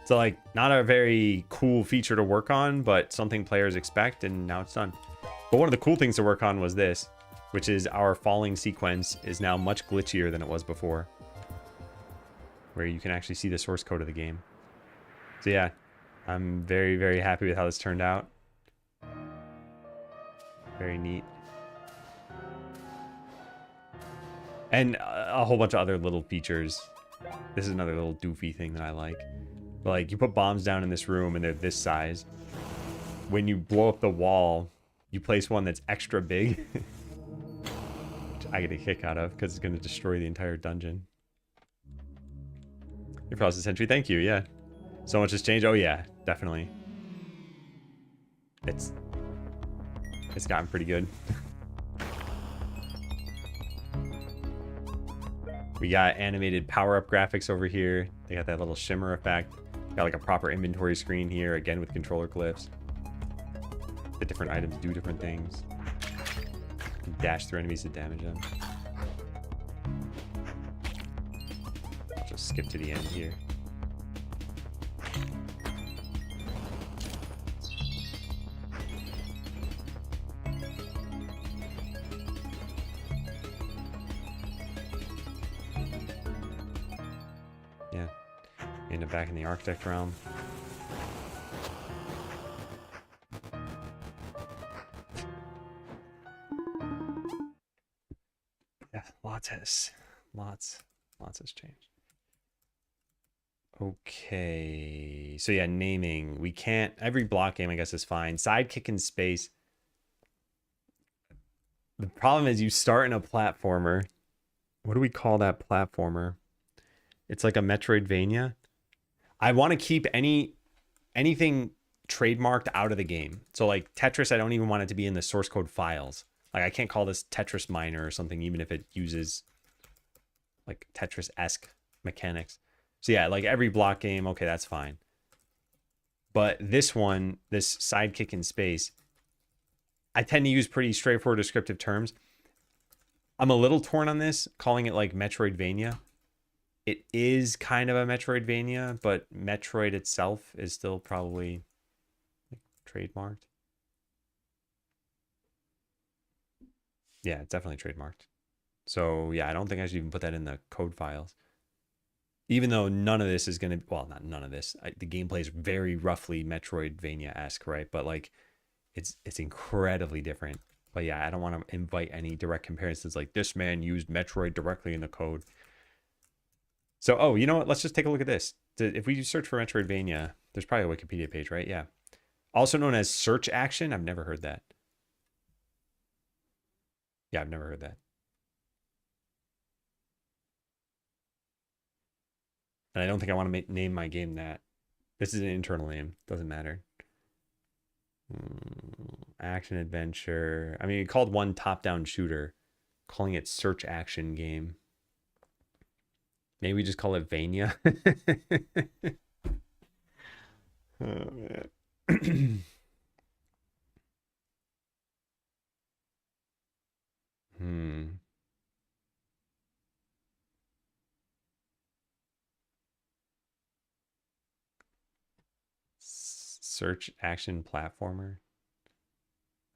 Speaker 1: So like not a very cool feature to work on, but something players expect, and now it's done. But one of the cool things to work on was this, which is our falling sequence is now much glitchier than it was before, where you can actually see the source code of the game. So yeah, I'm very, very happy with how this turned out. Very neat. And a whole bunch of other little features. This is another little doofy thing that I like. Like, you put bombs down in this room and they're this size. When you blow up the wall, you place one that's extra big. Which I get a kick out of because it's going to destroy the entire dungeon. Your process entry, thank you, yeah. So much has changed. Oh yeah, definitely. It's gotten pretty good. We got animated power-up graphics over here. They got that little shimmer effect. Got like a proper inventory screen here, again with controller glyphs. The different items do different things. You dash through enemies to damage them. Just skip to the end here. Yeah, end up back in the Architect realm. Yeah, lots has changed. Okay, so yeah, naming. We can't, every block game I guess is fine. Sidekick in Space. The problem is you start in a platformer. What do we call that platformer? It's like a Metroidvania. I want to keep anything trademarked out of the game. So like Tetris, I don't even want it to be in the source code files. Like I can't call this Tetris Miner or something, even if it uses like Tetris-esque mechanics. So yeah, like every block game, okay, that's fine. But this one, this Sidekick in Space, I tend to use pretty straightforward descriptive terms. I'm a little torn on this, calling it like Metroidvania. It is kind of a Metroidvania, but Metroid itself is still probably like trademarked. Yeah, it's definitely trademarked. So yeah, I don't think I should even put that in the code files. Even though none of this is going to, well, not none of this. The gameplay is very roughly Metroidvania-esque, right? But like, it's incredibly different. But yeah, I don't want to invite any direct comparisons like this man used Metroid directly in the code. So, oh, you know what? Let's just take a look at this. If we search for Metroidvania, There's probably a Wikipedia page, right? Yeah. Also known as search action. I've never heard that. Yeah, I've never heard that. And I don't think I want to name my game that. This is an internal name. Doesn't matter. Action adventure. I mean, we called one top-down shooter, calling it search action game. Maybe we just call it Vania. Oh man. Search action platformer.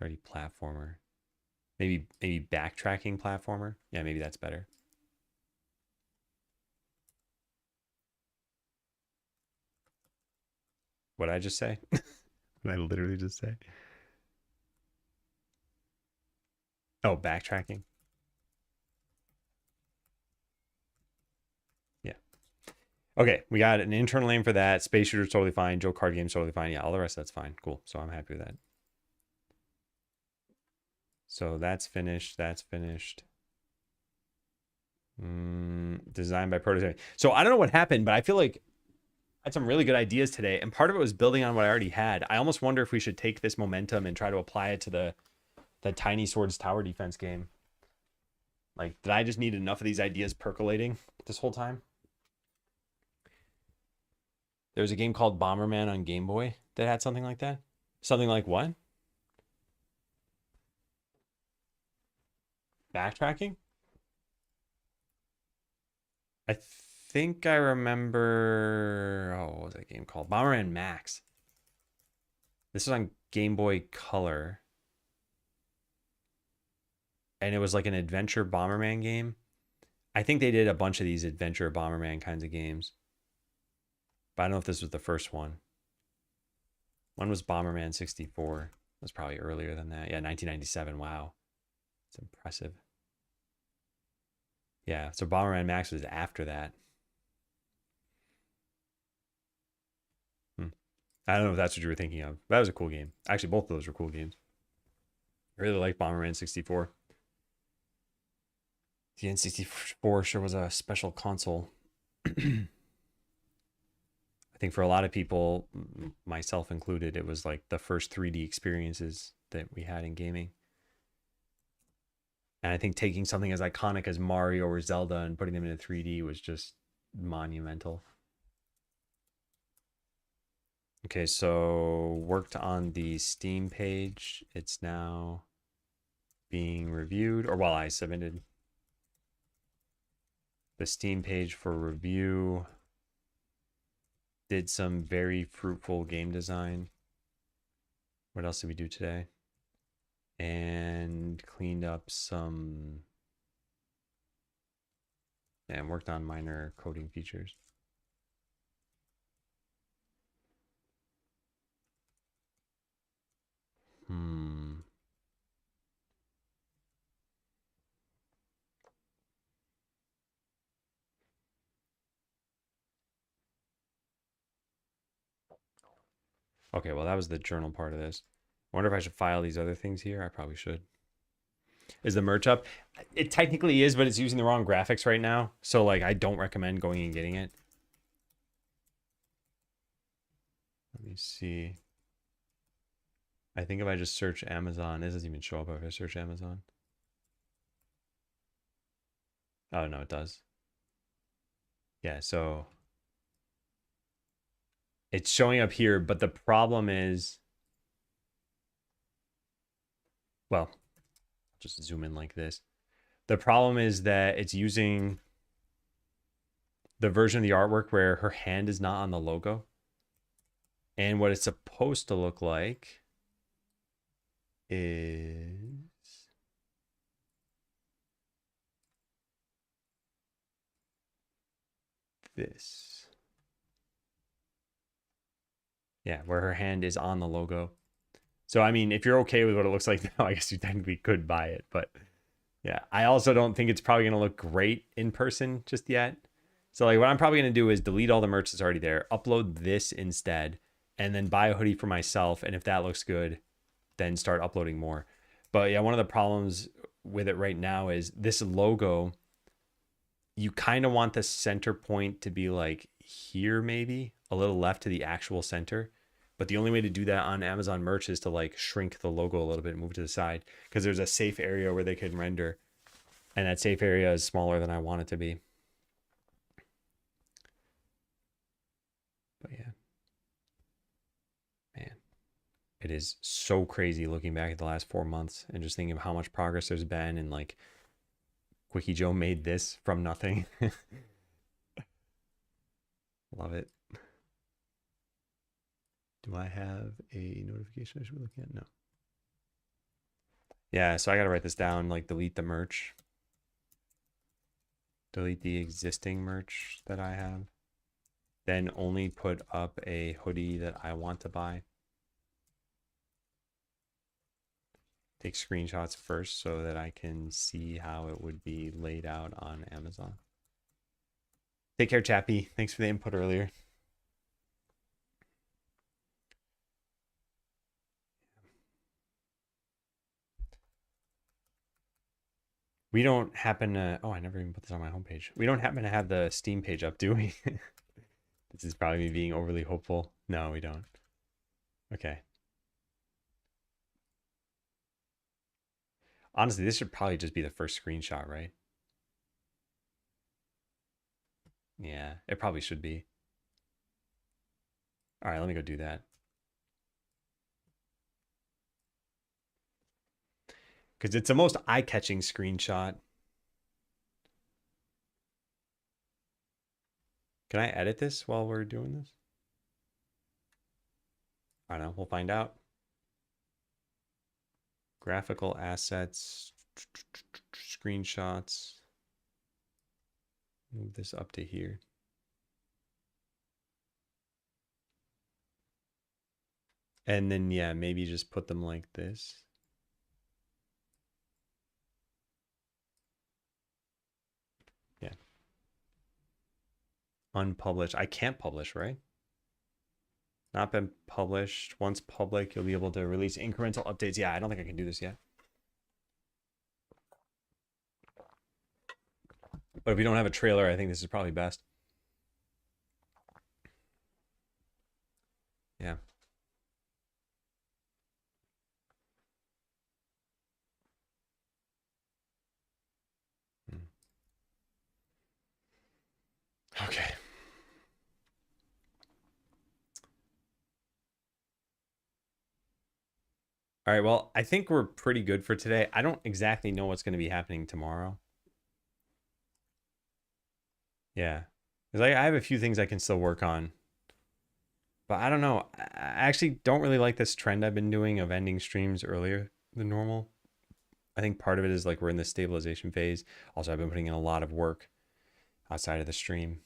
Speaker 1: Already platformer. Maybe backtracking platformer. Yeah, maybe that's better. What did I just say? What did I literally just say? Oh, backtracking. Yeah. Okay, we got an internal name for that. Space shooter's totally fine. Joe card game's totally fine. Yeah, all the rest that's fine. Cool. So I'm happy with that. So that's finished. That's finished. Designed by Prototype. So I don't know what happened, but I feel like I had some really good ideas today, and part of it was building on what I already had. I almost wonder if we should take this momentum and try to apply it to the Tiny Swords tower defense game. Like, did I just need enough of these ideas percolating this whole time? There was a game called Bomberman on Game Boy that had something like that. Something like what? Backtracking? I think I remember. Oh, what was that game called? Bomberman Max. This was on Game Boy Color. And it was like an adventure Bomberman game. I think they did a bunch of these adventure Bomberman kinds of games. But I don't know if this was the first one. One was Bomberman 64. It was probably earlier than that. Yeah, 1997. Wow. It's impressive. Yeah, so Bomberman Max was after that. I don't know if that's what you were thinking of. That was a cool game. Actually, both of those were cool games. I really like Bomberman 64. The N64 sure was a special console. I think for a lot of people, myself included, it was like the first 3D experiences that we had in gaming. And I think taking something as iconic as Mario or Zelda and putting them into 3D was just monumental. Okay, so worked on the Steam page. It's now being reviewed, or I submitted the Steam page for review. Did some very fruitful game design. What else did we do today? And cleaned up some, and worked on minor coding features. Okay, well, that was the journal part of this. I wonder if I should file these other things here. I probably should. Is the merch up? It technically is, but it's using the wrong graphics right now. So, like, I don't recommend going and getting it. Let me see. I think if I just search Amazon, it doesn't even show up if I search Amazon. Oh, no, it does. Yeah, so it's showing up here, but the problem is, well, just zoom in like this. The problem is that it's using the version of the artwork where her hand is not on the logo. And what it's supposed to look like is this. Yeah, where her hand is on the logo. So, I mean, if you're okay with what it looks like now, I guess you technically could buy it. But yeah, I also don't think it's probably going to look great in person just yet. So, like, what I'm probably going to do is delete all the merch that's already there, upload this instead, and then buy a hoodie for myself. And if that looks good, then start uploading more. But yeah, one of the problems with it right now is this logo. You kind of want the center point to be like here, maybe a little left to the actual center. But the only way to do that on Amazon merch is to like shrink the logo a little bit and move to the side, because there's a safe area where they can render. And that safe area is smaller than I want it to be. But yeah, man, it is so crazy looking back at the last 4 months and just thinking of how much progress there's been. And like, Quickie Joe made this from nothing. Love it. Do I have a notification I should be looking at? No. Yeah, so I got to write this down, like delete the merch. Delete the existing merch that I have. Then only put up a hoodie that I want to buy. Take screenshots first so that I can see how it would be laid out on Amazon. Take care, Chappie. Thanks for the input earlier. We don't happen to... Oh, I never even put this on my homepage. We don't happen to have the Steam page up, do we? This is probably me being overly hopeful. No, we don't. Okay. Honestly, this should probably just be the first screenshot, right? Yeah, it probably should be. All right, let me go do that. Because it's the most eye-catching screenshot. Can I edit this while we're doing this? I don't know. We'll find out. Graphical assets, screenshots. Move this up to here. And then, yeah, maybe just put them like this. Yeah. Unpublished. I can't publish, right? Not been published. Once public, you'll be able to release incremental updates. Yeah, I don't think I can do this yet. But if we don't have a trailer, I think this is probably best. Yeah. Okay. All right, well, I think we're pretty good for today. I don't exactly know what's going to be happening tomorrow. Yeah. Because I have a few things I can still work on. But I don't know. I actually don't really like this trend I've been doing of ending streams earlier than normal. I think part of it is like we're in the stabilization phase. Also, I've been putting in a lot of work outside of the stream.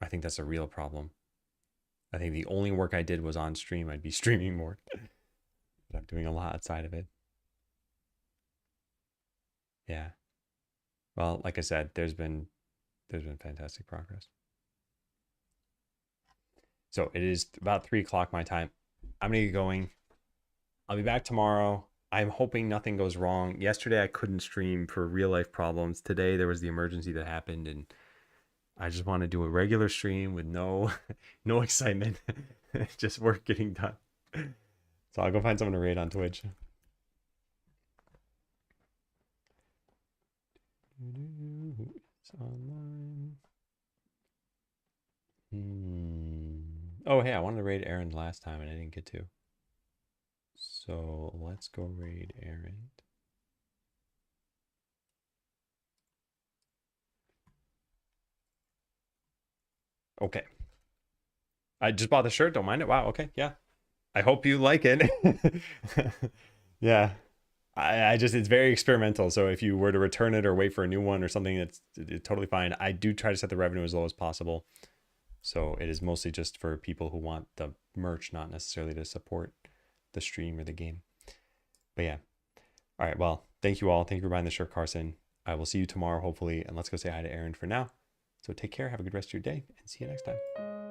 Speaker 1: I think that's a real problem. I think the only work I did was on stream. I'd be streaming more. But I'm doing a lot outside of it. Yeah. Well, like I said, there's been fantastic progress. So it is about 3 o'clock my time. I'm gonna get going. I'll be back tomorrow. I'm hoping nothing goes wrong. Yesterday I couldn't stream for real life problems. Today there was the emergency that happened, and I just want to do a regular stream with no excitement. Just work getting done. So I'll go find someone to raid on Twitch. It's online. Oh, hey, I wanted to raid Aaron last time and I didn't get to. So let's go raid Aaron. Okay. I just bought the shirt. Don't mind it. Wow. Okay. Yeah. I hope you like it. Yeah. I just, it's very experimental. So if you were to return it or wait for a new one or something, it's totally fine. I do try to set the revenue as low as possible. So it is mostly just for people who want the merch, not necessarily to support the stream or the game. But yeah. All right. Well, thank you all. Thank you for buying the shirt, Carson. I will see you tomorrow, hopefully. And let's go say hi to Aaron for now. So take care. Have a good rest of your day and see you next time.